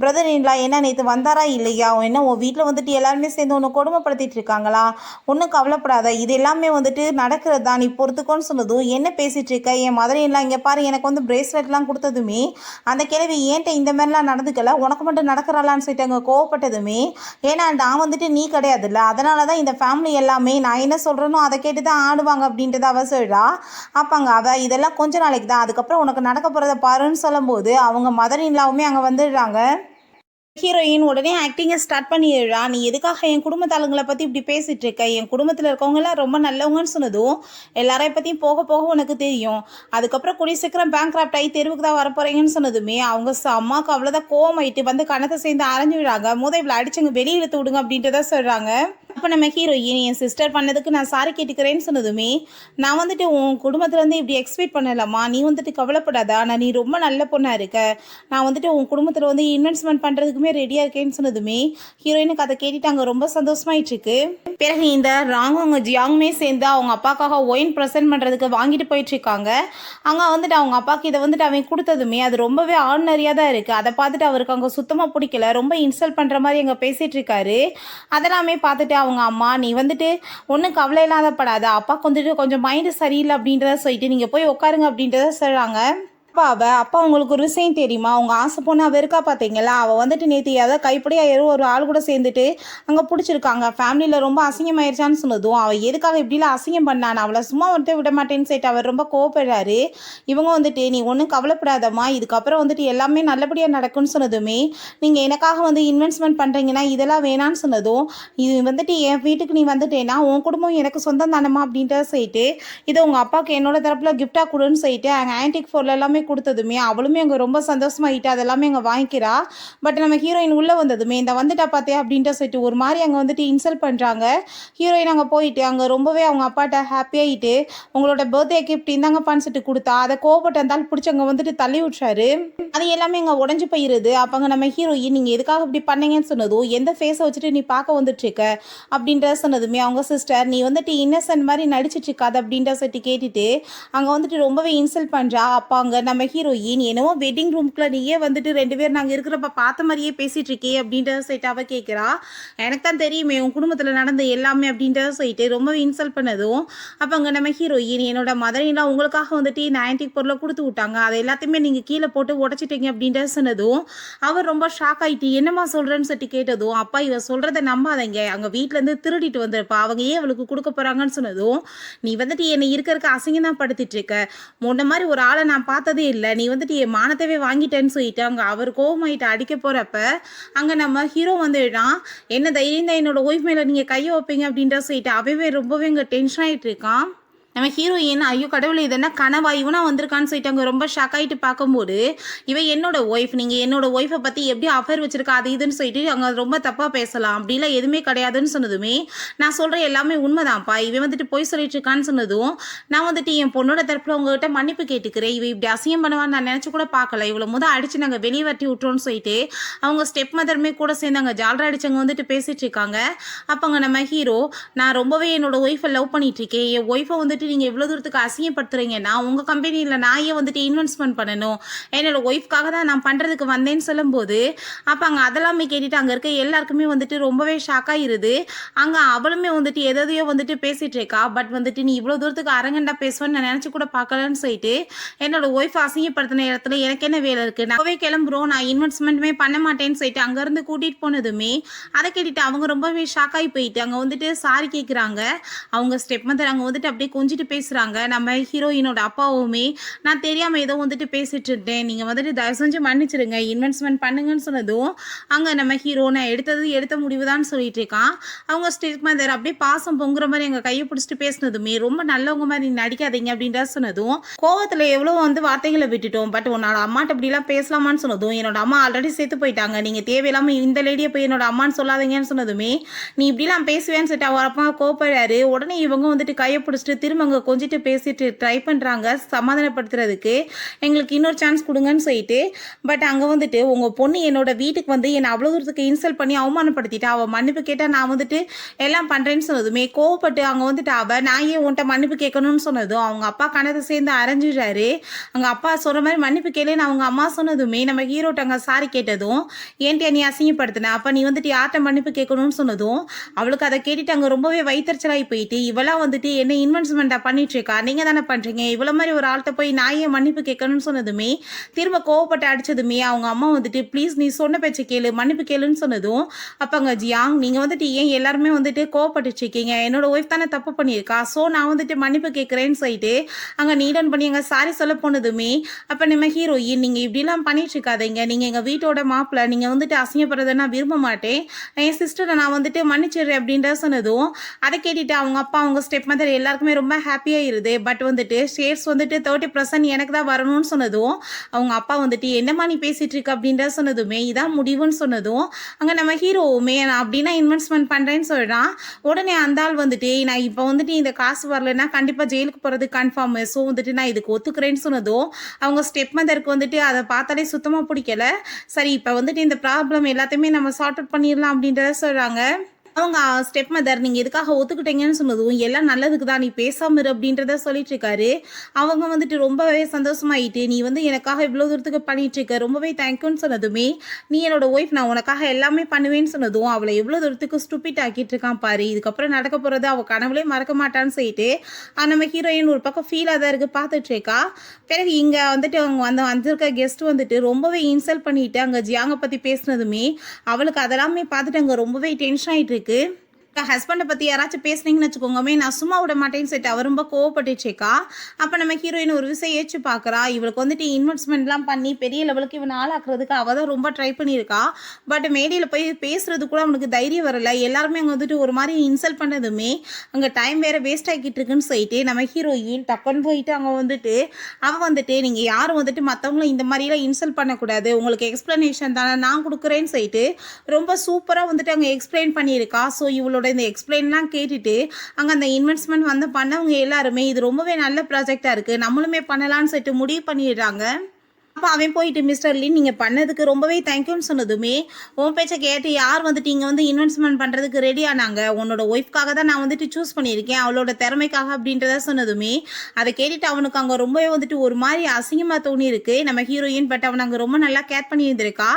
பிரதர் இல்லா என்ன நேற்று வந்தாரா இல்லையா, என்ன உன் வீட்டில் வந்துட்டு எல்லாருமே சேர்ந்து ஒன்று கொடுமைப்படுத்திட்டு இருக்காங்களா, ஒன்றும் கவலைப்படாத, இது எல்லாமே வந்துட்டு நடக்கிறது தான், நீ பொறுத்துக்கோன்னு சொன்னதும், என்ன பேசிகிட்டு இருக்க, என் மதுரை இல்லை இங்கே பாரு, எனக்கு வந்து பிரேஸ்லெட்லாம் கொடுத்ததுமே அந்த கிழவி ஏன்ட்ட இந்த மாதிரிலாம் நடந்துக்கல, உனக்கு மட்டும் நடக்கிறாளான்னு சொல்லிட்டு அங்கே கோவப்பட்டதுமே, ஏன்னா நான் வந்துட்டு நீ கிடையாதுல்ல, அதனால தான் இந்த ஃபேமிலி எல்லாமே நான் என்ன சொல்கிறேனோ அதை கேட்டு தான் ஆடுவாங்க அப்படின்றத அவ சொல்கிறா. அப்பாங்க அவள் இதெல்லாம் கொஞ்ச நாளைக்கு தான், அதுக்கப்புறம் உனக்கு நடக்க போகிறத பாருன்னு சொல்லும்போது அவங்க மதர் இல்லாவுமே அங்கே வந்துடுறாங்க. ஹீரோயின் உடனே ஆக்டிங்கை ஸ்டார்ட் பண்ணிடுறா. நீ எதுக்காக என் குடும்பத்தாளுங்களை பற்றி இப்படி பேசிகிட்டு இருக்க, என் குடும்பத்தில் இருக்கவங்களாம் ரொம்ப நல்லவங்கன்னு சொன்னதும் எல்லாரையும் பற்றியும் போக போக உனக்கு தெரியும், அதுக்கப்புறம் கூடிய சீக்கிரம் பேங்க்ராப்ட் ஆகி தெருவுக்கு தான் வரப்போகிறீங்கன்னு சொன்னதுமே அவங்க அம்மாவுக்கு அவ்வளோதான் கோவமாயிட்டு வந்து கணத்தை சேர்ந்து அரைஞ்சு விடுறாங்க. இவ்வளோ அடிச்சுங்க வெளியே இழுத்து விடுங்க அப்படின்றத சொல்கிறாங்க. அப்போ நம்ம ஹீரோயின் என் சிஸ்டர் பண்ணதுக்கு நான் சாரி கேட்டுக்கிறேன்னு சொன்னதுமே, நான் வந்துட்டு உன் குடும்பத்துலேருந்து இப்படி எக்ஸ்பெக்ட் பண்ணலம்மா, நீ வந்துட்டு கவலைப்படாத, ஆனால் நீ ரொம்ப நல்ல பொண்ணாக இருக்க, நான் வந்துட்டு உன் குடும்பத்தில் வந்து இன்வெஸ்ட்மெண்ட் பண்ணுறதுக்குமே ரெடியாக இருக்கேன்னு சொன்னதுமே ஹீரோயினுக்கு அதை கேட்டுட்டு அங்கே ரொம்ப சந்தோஷமாயிட்டு இருக்கு. பிறகு இந்த அவங்க ஜியாங்குமே சேர்ந்து அவங்க அப்பாக்காக ஒயின் ப்ரெசென்ட் பண்ணுறதுக்கு வாங்கிட்டு போயிட்டுருக்காங்க. அங்கே வந்துட்டு அவங்க அப்பாவுக்கு இதை வந்துட்டு அவன் கொடுத்ததுமே அது ரொம்பவே ஆர்டினரியாக தான் இருக்குது. அதை பார்த்துட்டு அவருக்கு அங்கே சுத்தமாக பிடிக்கல, ரொம்ப இன்சல்ட் பண்ணுற மாதிரி அங்கே பேசிகிட்டு இருக்காரு. அதெல்லாமே பார்த்துட்டு அவங்க அம்மா, நீ வந்துட்டு ஒன்றும் கவலை இல்லாதப்படாத, அப்பாவுக்கு வந்துட்டு கொஞ்சம் மைண்டு சரியில்லை அப்படின்றத சொல்லிட்டு நீங்கள் போய் உட்காருங்க அப்படின்றத சொல்கிறாங்க. அப்பா உங்களுக்கு ஒரு விஷயம் தெரியுமா, அவங்க ஆசை பொண்ணு அவள் இருக்கா பார்த்தீங்களா, அவள் வந்துட்டு நேற்று ஏதாவது கைப்படியாக ஒரு ஆள் கூட சேர்ந்துட்டு அங்கே பிடிச்சிருக்காங்க, ஃபேமிலியில் ரொம்ப அசிங்கமாயிருச்சான்னு சொன்னதும் அவள் எதுக்காக இப்படிலாம் அசிங்கம் பண்ணான், அவளை சும்மா வந்துட்டு விட மாட்டேன்னு சொல்லிட்டு அவர் ரொம்ப கோவப்படுறாரு. இவங்க வந்துட்டு நீ ஒன்றும் கவலைப்படாதம்மா, இதுக்கப்புறம் வந்துட்டு எல்லாமே நல்லபடியாக நடக்கும்னு சொன்னதுமே, நீங்கள் எனக்காக வந்து இன்வெஸ்ட்மெண்ட் பண்ணுறீங்கன்னா இதெல்லாம் வேணான்னு சொன்னதும், இது வந்துட்டு என் வீட்டுக்கு நீ வந்துட்டேன்னா உன் குடும்பம் எனக்கு சொந்தம் தானம்மா அப்படின்றத சொல்லிட்டு, இதை உங்கள் அப்பாவுக்கு என்னோட தரப்பில் கிஃப்டாக கொடுன்னு சொல்லிட்டு அங்கே ஆன்டிக் ஃபோரில் எல்லாமே கொடுத்ததுமே அவளுமே அங்கே ரொம்ப சந்தோஷமாயிட்டு அதெல்லாமே அங்கே வாங்கிக்கிறா. பட் நம்ம ஹீரோயின் உள்ளே வந்ததுமே இந்த வந்துட்டா பார்த்தே அப்படின்ட்டு சொல்லிட்டு ஒரு மாதிரி அங்கே வந்துட்டு இன்சல்ட் பண்ணுறாங்க. ஹீரோயின் அங்கே போயிட்டு அங்கே ரொம்பவே அவங்க அப்பாட்ட ஹாப்பியாகிட்டு உங்களோட பர்த்டே கிஃப்ட் இந்தாங்கப்பான்னு சொல்லிட்டு கொடுத்தா அதை கோவப்பட்டு இருந்தாலும் பிடிச்சி அங்கே வந்துட்டு தள்ளி விட்றாரு. அது எல்லாமே அங்கே உடஞ்சி போயிருது. அப்போ அங்கே நம்ம ஹீரோயின் நீங்கள் எதுக்காக இப்படி பண்ணீங்கன்னு சொன்னதும் எந்த ஃபேஸை வச்சுட்டு நீ பார்க்க வந்துட்டுருக்க அப்படின்ற சொன்னதுமே அவங்க சிஸ்டர் நீ வந்துட்டு இன்னசென்ட் மாதிரி நடிச்சிட்ருக்காது அப்படின்ற சொல்லிட்டு கேட்டுட்டு அங்கே வந்துட்டு ரொம்பவே இன்சல்ட் பண்ணுறா. அப்போ அங்கே நம்ம ஹீரோயின் என்னவோ வெட்டிங் ரூம்குள்ளே நீயே வந்துட்டு 2 பேர் நாங்கள் இருக்கிறப்ப பார்த்த மாதிரியே பேசிகிட்டு இருக்கே அப்படின்றத சொல்லிட்டு அவள் கேட்குறா. எனக்கு தான் தெரியுமே உன் குடும்பத்தில் நடந்த எல்லாமே அப்படின்றத சொல்லிட்டு ரொம்ப இன்சல்ட் பண்ணதும் அப்போ அங்கே நம்ம ஹீரோயின் என்னோட மதரெல்லாம் உங்களுக்காக வந்துட்டு இந்த ஆன்டிக் பொருளை கொடுத்து விட்டாங்க, அதை எல்லாத்தையுமே நீங்கள் கீழே போட்டு உடச்சிட்டீங்க அப்படின்றத சொன்னதும் அவர் ரொம்ப ஷாக் ஆகிட்டு என்னம்மா சொல்கிறேன்னு சொல்லிட்டு கேட்டதும் அப்பா இவ சொல்கிறத நம்பாதீங்க, அங்கே வீட்டிலேருந்து திருடிட்டு வந்திருப்பா, அவங்க ஏன் அவளுக்கு கொடுக்க போகிறாங்கன்னு சொன்னதும் நீ வந்துட்டு என்னை இருக்க அசிங்கம் தான் படுத்திட்டு இருக்க, முன்ன மாதிரி ஒரு ஆளை நான் பார்த்ததே இல்லை, நீ வந்துட்டு என் மானத்தவே வாங்கிட்டேன்னு சொல்லிட்டு அங்கே அவர் கோவமாயிட்டு அடிக்க போகிறப்ப அங்கே நம்ம ஹீரோ வந்துட்டான். என்ன தைரியம் தான் என்னோட ஒய்ஃப் மேலே நீங்கள் கையை வைப்பீங்க அப்படின்ற சொல்லிட்டு அவவே ரொம்பவே இங்கே டென்ஷன் ஆகிட்டு இருக்கான். நம்ம ஹீரோயின் ஐயோ கடவுளை இது என்ன கனவா இவனா வந்திருக்கான்னு சொல்லிட்டு அங்கே ரொம்ப ஷாக் ஆகிட்டு பார்க்கும்போது இவன் என்னோட ஒய்ஃப், நீங்கள் என்னோட ஒய்ஃபை பற்றி எப்படி அஃபேர் வச்சிருக்கா அது இதுன்னு சொல்லிட்டு அங்கே ரொம்ப தப்பாக பேசலாம், அப்படிலாம் எதுவுமே கிடையாதுன்னு சொன்னதுமே நான் சொல்கிற எல்லாமே உண்மைதான்ப்பா, இவன் வந்துட்டு போய் சொல்லிட்டு இருக்கான்னு சொன்னதும் நான் வந்துட்டு என் பொண்ணோட தரப்பில் உங்ககிட்ட மன்னிப்பு கேட்டுக்கிறேன், இவ இப்படி அசிங்கம் பண்ணுவான்னு நான் நினச்சி கூட பார்க்கல, இவ்வளோ முதல் அடித்து நாங்கள் வெளியே வட்டி விட்டுறோன்னு சொல்லிட்டு அவங்க ஸ்டெப் மதருமே கூட சேர்ந்து அங்கே ஜாலரா அடிச்சவங்க வந்துட்டு பேசிகிட்டு இருக்காங்க. அப்போ அங்கே நம்ம ஹீரோ நான் ரொம்பவே என்னோட ஒய்ஃபை லவ் பண்ணிட்டு இருக்கேன், என் ஒய்ஃபை வந்துட்டு நீங்கள் எவ்வளோ தூரத்துக்கு அசிங்கப்படுத்துறீங்கன்னா உங்கள் கம்பெனியில் நான் ஏன் வந்துட்டு இன்வெஸ்ட்மெண்ட் பண்ணணும், என்னோட ஒய்ஃப்காக தான் நான் பண்ணுறதுக்கு வந்தேன்னு சொல்லும்போது அப்போ அங்கே அதெல்லாமே கேட்டுட்டு அங்கே இருக்க எல்லாருக்குமே வந்துட்டு ரொம்பவே ஷாக்காகிருது. அங்கே அவளுமே வந்துட்டு எதையோ வந்துட்டு பேசிகிட்டு இருக்கா. பட் வந்துட்டு நீ இவ்வளோ தூரத்துக்கு அரங்கண்டா பேசுவேன்னு நான் நினச்சி கூட பார்க்கலன்னு சொல்லிட்டு என்னோட ஒய்ஃப் அசிங்கப்படுத்தின இடத்துல எனக்கு என்ன வேலை இருக்குது, நாவே கிளம்புறோம், நான் இன்வெஸ்ட்மெண்ட்டுமே பண்ண மாட்டேன்னு சொல்லிட்டு அங்கேருந்து கூட்டிகிட்டு போனதுமே அதை கேட்டுட்டு அவங்க ரொம்பவே ஷாக்காகி போயிட்டு அங்கே வந்துட்டு சாரி கேட்குறாங்க. அவங்க ஸ்டெப் மதர் அங்கே வந்துட்டு அப்படியே கொஞ்சிட்டு பேசுகிறாங்க. நம்ம ஹீரோயினோட அப்பாவுமே நான் தெரியாமல் ஏதோ வந்துட்டு பேசிட்டு இருந்தேன், நீங்கள் வந்துட்டு தயவு செஞ்சு மன்னிச்சிடுங்க, இன்வெஸ்ட்மெண்ட் பண்ணுங்கன்னு சொன்னதும் அங்கே நம்ம ஹீரோ நான் எடுத்த முடிவு தான் சொல்லிட்டு இருக்கான். அவங்க ஸ்டெப் மதர் அப்படியே பாசம் பொங்குற மாதிரி எங்கள் கையை பிடிச்சிட்டு பேசினதுமே ரொம்ப நல்லவங்க மாதிரி நடிக்காதீங்க அப்படின்ற சொன்னதும் கோவத்தில் எவ்வளோ வந்து வார்த்தைகளை விட்டுட்டோம், பட் உன்னோட அம்மாட்ட இப்படிலாம் பேசலாமான்னு சொன்னதும் என்னோட அம்மா ஆல்ரெடி சேர்த்து போயிட்டாங்க, நீங்கள் தேவையில்லாமல் இந்த லேடியை போய் என்னோட அம்மான்னு சொல்லாதீங்கன்னு சொன்னதுமே நீ இப்படிலாம் பேசுவேன்னு சொல்லிட்டு அவர் அப்பா கோப்பறாரு. உடனே இவங்க வந்துட்டு கையை பிடிச்சிட்டு திரும்ப அங்கே கொஞ்சிட்டு பேசிட்டு ட்ரை பண்ணுறாங்க சமாதானப்படுத்துறதுக்கு, எங்களுக்கு இன்னொரு சான்ஸ் கொடுங்கன்னு சொல்லிட்டு. பட் அங்கே வந்துட்டு உங்கள் பொண்ணு என்னோட வீட்டுக்கு வந்து என்னை அவ்வளோ தூரத்துக்கு இன்சல்ட் பண்ணி அவமானப்படுத்திட்டா, அவள் மன்னிப்பு கேட்டால் நான் வந்துட்டு எல்லாம் பண்ணுறேன்னு சொன்னதுமே கோவப்பட்டு அங்கே வந்துட்டு அவள் நான் ஏன் உன்ட்ட மன்னிப்பு கேட்கணும்னு சொன்னதும் அவங்க அப்பா கணத்தை சேர்ந்து அரைஞ்சிடுறாரு. அங்கே அப்பா சொல்கிற மாதிரி மன்னிப்பு கேளுன்னு அவங்க அம்மா சொன்னதுமே நம்ம ஹீரோட்ட அங்கே சாரி கேட்டதும் ஏன்ட்டு நீ அசிங்கப்படுத்தின, அப்போ நீ வந்துட்டு யார்கிட்ட மன்னிப்பு கேட்கணும்னு சொன்னதும் அவளுக்கு அதை கேட்டுட்டு அங்கே ரொம்பவே வைத்தறிச்சலாகி போயிட்டு இவெல்லாம் வந்துட்டு என்ன இன்வெஸ்ட்மெண்ட்டாக பண்ணிட்டு இருக்கா, நீங்கள் தானே பண்ணுறீங்க, இவ்வளோ மாதிரி ஒரு ஆள்கிட்ட போய் நான் ஏன் மன்னிப்பு கேட்கணும்னு சொன்னதுமே திரும்ப கோவப்பட்டு அடித்ததுமே அவங்க அம்மா வந்துட்டு ப்ளீஸ் நீ சொன்ன பேச்சை கேளு மன்னிப்பு கேளுன்னு சொன்னதும் அப்போ அங்கே ஜியாங் நீங்கள் வந்துட்டு ஏன் எல்லாருமே வந்துட்டு கோவப்பட்டுருக்கீங்க, என்னோட ஒய்ஃப் தானே தப்பு பண்ணியிருக்கா, ஸோ நான் வந்துட்டு மன்னிப்பு கேட்குறேன்னு சொல்லிட்டு அங்கே நீடன் பண்ணி அங்கே சாரி சொல்ல போனதுமே அப்போ நம்ம ஹீரோயின் நீங்கள் இப்படிலாம் பண்ணிட்டு இருக்காதீங்க, நீங்கள் எங்கள் வீட்டோட மாப்பிள்ளை, நீங்கள் வந்துட்டு அசிங்கப்படுறதை நான் விரும்ப மாட்டேன், என் சிஸ்டரை நான் வந்துட்டு மன்னிச்சிடுறேன் அப்படின்ற சொன்னதும் அதை கேட்டுட்டு அவங்க அப்பா அவங்க ஸ்டெப் மதர் எல்லாருக்குமே ரொம்ப ஹாப்பியாக இருது. பட் வந்துட்டு ஷேர்ஸ் வந்துட்டு 30% எனக்கு தான் வரணும்னு சொன்னதும் அவங்க அப்பா வந்துட்டு என்னம்மா நீ பேசிகிட்டு இருக்க அப்படின்ற சொன்னதுமே இதான் முடிவுன்னு சொன்னதும் அங்கே நம்ம ஹீரோவுமே நான் அப்படின்னா இன்வெஸ்ட்மெண்ட் பண்ணுறேன்னு சொல்கிறான். உடனே அந்த ஆள் வந்துட்டு நான் இப்போ வந்துட்டு இந்த காசு வரலைன்னா கண்டிப்பாக ஜெயிலுக்கு போகிறது கன்ஃபார்மு. ஸோ வந்துட்டு நான் இதுக்கு ஒத்துக்கிறேன்னு சொன்னதும் அவங்க ஸ்டெப் மதருக்கு வந்துட்டு அதை பார்த்தாலே சுத்தமாக பிடிக்கல. சரி இப்போ வந்துட்டு இந்த ப்ராப்ளம் எல்லாத்தையுமே நம்ம சார்ட் அவுட் பண்ணிடலாம் அப்படின்றத சொல்கிறாங்க. அவங்க ஸ்டெப் மதர் நீங்கள் எதுக்காக ஒத்துக்கிட்டீங்கன்னு சொன்னதும் எல்லாம் நல்லதுக்கு தான் நீ பேசாமல் இரு அப்படின்றத சொல்லிட்டு இருக்காரு. அவங்க வந்துட்டு ரொம்பவே சந்தோஷமாயிட்டு நீ வந்து எனக்காக இவ்வளோ தூரத்துக்கு பண்ணிட்டு இருக்க ரொம்பவே தேங்க்யூன்னு சொன்னதுமே நீ என்னோட ஒய்ஃப் நான் உனக்காக எல்லாமே பண்ணுவேன்னு சொன்னதும் அவளை எவ்வளோ தூரத்துக்கு ஸ்டூபிட் ஆக்கிட்டு இருக்கான் பாரு. இதுக்கப்புறம் நடக்க போகிறது அவள் கனவுலே மறக்க மாட்டான்னு சொல்லிட்டு நம்ம ஹீரோயின் ஒரு பக்கம் ஃபீலாக தான் இருக்குது பார்த்துட்டு இருக்கா. பிறகு இங்கே வந்துட்டு அவங்க வந்திருக்க கெஸ்ட் வந்துட்டு ரொம்பவே இன்சல்ட் பண்ணிட்டு அங்கே ஜியாங்கை பற்றி பேசினதுமே அவளுக்கு அதெல்லாமே பார்த்துட்டு அங்கே ரொம்பவே டென்ஷன் ஆகிட்டு இருக்கு. ஹஸ்பண்டை பற்றி யாராச்சும் பேசுனீங்கன்னு வச்சுக்கோங்கமே நான் சும்மா விட மாட்டேன்னு சொல்லிட்டு அவர் ரொம்ப கோவப்பட்டுச்சேக்கா. அப்போ நம்ம ஹீரோயின் ஒரு விஷயம் ஏச்சு பார்க்குறா. இவளுக்கு வந்துட்டு இன்வெஸ்ட்மெண்ட்லாம் பண்ணி பெரிய லெவலுக்கு இவன் ஆளாக்குறதுக்கு அவள் தான் ரொம்ப ட்ரை பண்ணியிருக்கா. பட் மேடையில் போய் பேசுறது கூட அவனுக்கு தைரியம் வரலை. எல்லாருமே அங்கே வந்துட்டு ஒரு மாதிரி இன்சல்ட் பண்ணதுமே அங்கே டைம் வேறு வேஸ்ட் ஆகிட்டு இருக்குன்னு சொல்லிட்டு நம்ம ஹீரோயின் டக்குன்னு போயிட்டு அங்கே வந்துட்டு அவன் வந்துட்டு நீங்கள் யாரும் வந்துட்டு மற்றவங்களும் இந்த மாதிரிலாம் இன்சல்ட் பண்ணக்கூடாது, உங்களுக்கு எக்ஸ்ப்ளனேஷன் தானே நான் கொடுக்குறேன்னு சொல்லிட்டு ரொம்ப சூப்பராக வந்துட்டு அங்கே எக்ஸ்பிளைன் பண்ணியிருக்கா. ஸோ இவளோட இந்த எக்ஸ்பிளைன்லாம் கேட்டுட்டு அங்கே அந்த இன்வெஸ்ட்மெண்ட் வந்து பண்ணவங்க எல்லாருமே இது ரொம்பவே நல்ல ப்ராஜெக்டாக இருக்குது நம்மளுமே பண்ணலான்னு சொல்லிட்டு முடிவு பண்ணிடுறாங்க. அப்போ அவன் போயிட்டு மிஸ்டர் லின் நீங்கள் பண்ணதுக்கு ரொம்பவே தேங்க்யூன்னு சொன்னதுமே உன் பேச்சை கேட்டு யார் வந்துட்டு இங்கே வந்து இன்வெஸ்ட்மெண்ட் பண்ணுறதுக்கு ரெடி ஆனாங்க, உன்னோட ஒய்ஃப்காக தான் நான் வந்துட்டு சூஸ் பண்ணியிருக்கேன் அவளோட திறமைக்காக அப்படின்றத சொன்னதுமே அதை கேட்டுட்டு அவனுக்கு அங்கே ரொம்பவே வந்துட்டு ஒரு மாதிரி அசிங்கமாக தோணி இருக்கு நம்ம ஹீரோயின். பட் அவன் அங்கே ரொம்ப நல்லா கேர் பண்ணியிருந்திருக்கா.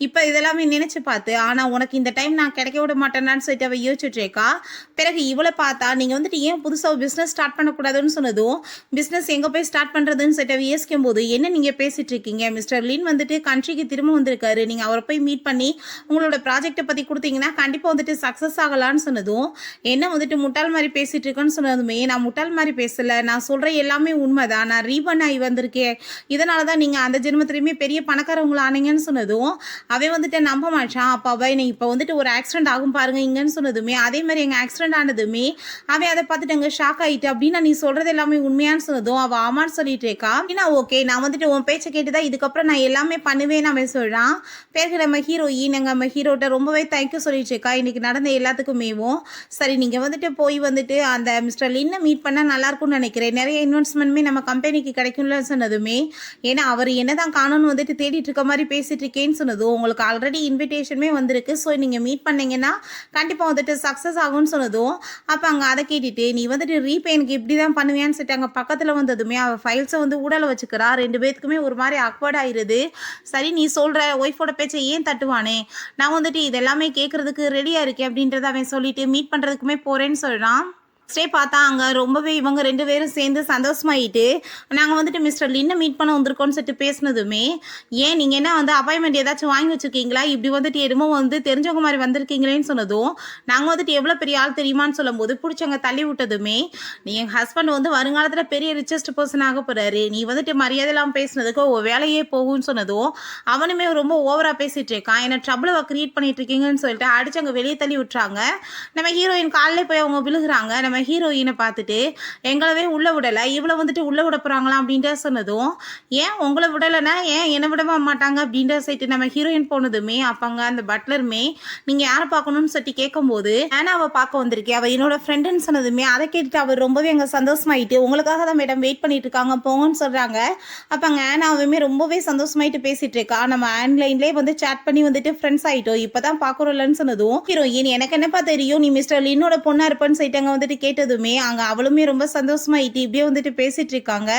இப்போ இதெல்லாமே நினச்சி பார்த்து ஆனால் உனக்கு இந்த டைம் நான் கிடைக்க விட மாட்டேன்னான்னு சொல்லிட்டு அவள் யோசிச்சுட்டு இருக்கா. பிறகு இவளை பார்த்தா நீங்கள் வந்துட்டு ஏன் புதுசாக பிஸ்னஸ் ஸ்டார்ட் பண்ணக்கூடாதுன்னு சொன்னதும் பிஸ்னஸ் எங்கே போய் ஸ்டார்ட் பண்ணுறதுன்னு சொல்லிட்டு அவள் யோசிக்கும் போது என்ன நீங்கள் பேசிட்டு இருக்கீங்க, மிஸ்டர் லின் வந்துட்டு கண்ட்ரிக்கு திரும்ப வந்திருக்காரு, நீங்க அவரை போய் மீட் பண்ணி உங்களோட ப்ராஜெக்டை பத்தி கொடுத்தீங்கன்னா கண்டிப்பா வந்துட்டு சக்சஸ் ஆகலான்னு சொன்னதும் என்ன வந்துட்டு முட்டாள் மாதிரி பேசிட்டு இருக்கேன்னு சொன்னதுமே நான் முட்டாள் மாதிரி பேசல, நான் சொல்ற எல்லாமே உண்மைதான், நான் ரீபன் ஆகி வந்திருக்கேன், இதனாலதான் நீங்க அந்த ஜென்மத்திலையுமே பெரிய பணக்காரவங்களை ஆனீங்கன்னு சொன்னதும் அவன் வந்துட்டு நம்ப மாட்டான். அப்போ அவன் இப்போ வந்துட்டு ஒரு ஆக்சிடென்ட் ஆகும் பாருங்க இங்கன்னு சொன்னதுமே அதே மாதிரி எங்க ஆக்சிடென்ட் ஆனதுமே அவன் அதை பார்த்துட்டு அங்கே ஷாக் ஆகிட்டு அப்படின்னா நீ சொல்றது எல்லாமே உண்மையான்னு சொன்னதும் அவள் ஆமான்னு சொல்லிட்டு இருக்கா. ஓகே நான் வந்துட்டு உன் பேச்சை கேட்டுதான் இதுக்கப்புறம் நான் எல்லாமே பண்ணுவேன்னு அவன் சொல்கிறான். பிறகு நம்ம ஹீரோயின் நம்ம ஹீரோட்ட ரொம்பவே தேங்க்யூ சொல்லிட்டு இருக்கா இன்னைக்கு நடந்த எல்லாத்துக்குமேவும். சரி நீங்கள் வந்துட்டு போய் வந்துட்டு அந்த மிஸ்டர் லின்னை மீட் பண்ணால் நல்லாயிருக்கும்னு நினைக்கிறேன், நிறைய இன்வெஸ்ட்மெண்ட்மே நம்ம கம்பெனிக்கு கிடைக்கும்ல சொன்னதுமே ஏன்னா அவர் என்னதான் காணும்னு வந்துட்டு தேடிட்டு இருக்க மாதிரி பேசிட்டு இருக்கேன்னு சொன்னதும் உங்களுக்கு ஆல்ரெடி இன்விடேஷனுமே வந்திருக்கு, ஸோ நீங்கள் மீட் பண்ணீங்கன்னா கண்டிப்பாக வந்துட்டு சக்ஸஸ் ஆகும்னு சொன்னதும் அப்போ அங்கே அதை கேட்டுட்டு நீ வந்துட்டு ரீபேனுக்கு இப்படி தான் பண்ணுவேன்னு சொல்லிட்டு அங்கே பக்கத்தில் வந்ததுமே அவள் ஃபைல்ஸை வந்து ஊடலை வச்சுக்கிறா. ரெண்டு பேத்துக்குமே ஒரு மாதிரி அக்வர்ட் ஆயிருது. சரி நீ சொல்ற ஒய்ஃபோட பேச்சை ஏன் தட்டுவானே, நான் வந்துட்டு இதெல்லாமே கேட்கறதுக்கு ரெடியா இருக்கேன் அப்படின்றத அவன் சொல்லிட்டு மீட் பண்றதுக்குமே போறேன்னு சொல்றான். ஸ்டே பார்த்தா அங்கே ரொம்பவே இவங்க ரெண்டு பேரும் சேர்ந்து சந்தோஷமாயிட்டு நாங்கள் வந்துட்டு மிஸ்டர் லின்னை மீட் பண்ண வந்திருக்கோம்னு சொல்லிட்டு பேசினதுமே ஏன் நீங்கள் என்ன வந்து அப்பாயின்மெண்ட் ஏதாச்சும் வாங்கி வச்சுருக்கீங்களா, இப்படி வந்துட்டு எதுவும் வந்து தெரிஞ்சவங்க மாதிரி வந்திருக்கீங்களேன்னு சொன்னதும் நாங்கள் வந்துட்டு எவ்வளோ பெரிய ஆள் தெரியுமான்னு சொல்லும் போது பிடிச்சவங்க தள்ளி விட்டதுமே நீ என் ஹஸ்பண்ட் வந்து வருங்காலத்தில் பெரிய ரிச்சஸ்ட் பர்சன் ஆக போகிறாரு, நீ வந்துட்டு மரியாதை இல்லாமல் பேசினதுக்கு வேலையே போகும்னு சொன்னதும் அவனுமே ரொம்ப ஓவராக பேசிகிட்டு இருக்கான், என்ன ட்ரபிளை க்ரியேட் பண்ணிட்டு இருக்கீங்கன்னு சொல்லிட்டு அடிச்சு அங்கே வெளியே தள்ளி விட்டுறாங்க. நம்ம ஹீரோயின் காலையில் போய் அவங்க விழுகிறாங்க. நம்ம ஹீரோயினை பார்த்துட்டு எங்களவே உள்ள விடலை, இவ்வளோ வந்துட்டு உள்ள விட போகிறாங்களாம் அப்படின்ற சொன்னதும் ஏன் உங்களை விடலைன்னா ஏன் என்னை விட மாட்டாங்க அப்படின்ற சைட்டு நம்ம ஹீரோயின் போனதுமே அப்பங்க அந்த பட்லருமே நீங்கள் யாரை பார்க்கணும்னு சொல்லி கேட்கும்போது ஏன்னா அவள் பார்க்க வந்திருக்கேன் அவள் என்னோட ஃப்ரெண்டுன்னு சொன்னதுமே அதை கேட்டுட்டு அவர் ரொம்பவே அங்கே சந்தோஷமாயிட்டு உங்களுக்காக தான் மேடம் வெயிட் பண்ணிட்டு இருக்காங்க போங்கன்னு சொல்கிறாங்க. அப்போ அங்கே ஆனாவுமே ரொம்பவே சந்தோஷமாயிட்டு பேசிட்டு இருக்கா. நம்ம ஆன்லைன்லேயே வந்து சேட் பண்ணி வந்துட்டு ஃப்ரெண்ட்ஸ் ஆகிட்டோம் இப்போ தான் பார்க்குறோம்லன்னு சொன்னதும் ஹீரோயின் எனக்கு என்னப்பா தெரியும் நீ மிஸ்டர் லின்னோட பொண்ணா இருப்பேன்னு சொல்லிட்டு அங்கே வந்துட்டு கேட்டதுமே அங்கே அவளுமே ரொம்ப சந்தோஷமாயிட்டு இப்படியே வந்துட்டு பேசிட்டு இருக்காங்க.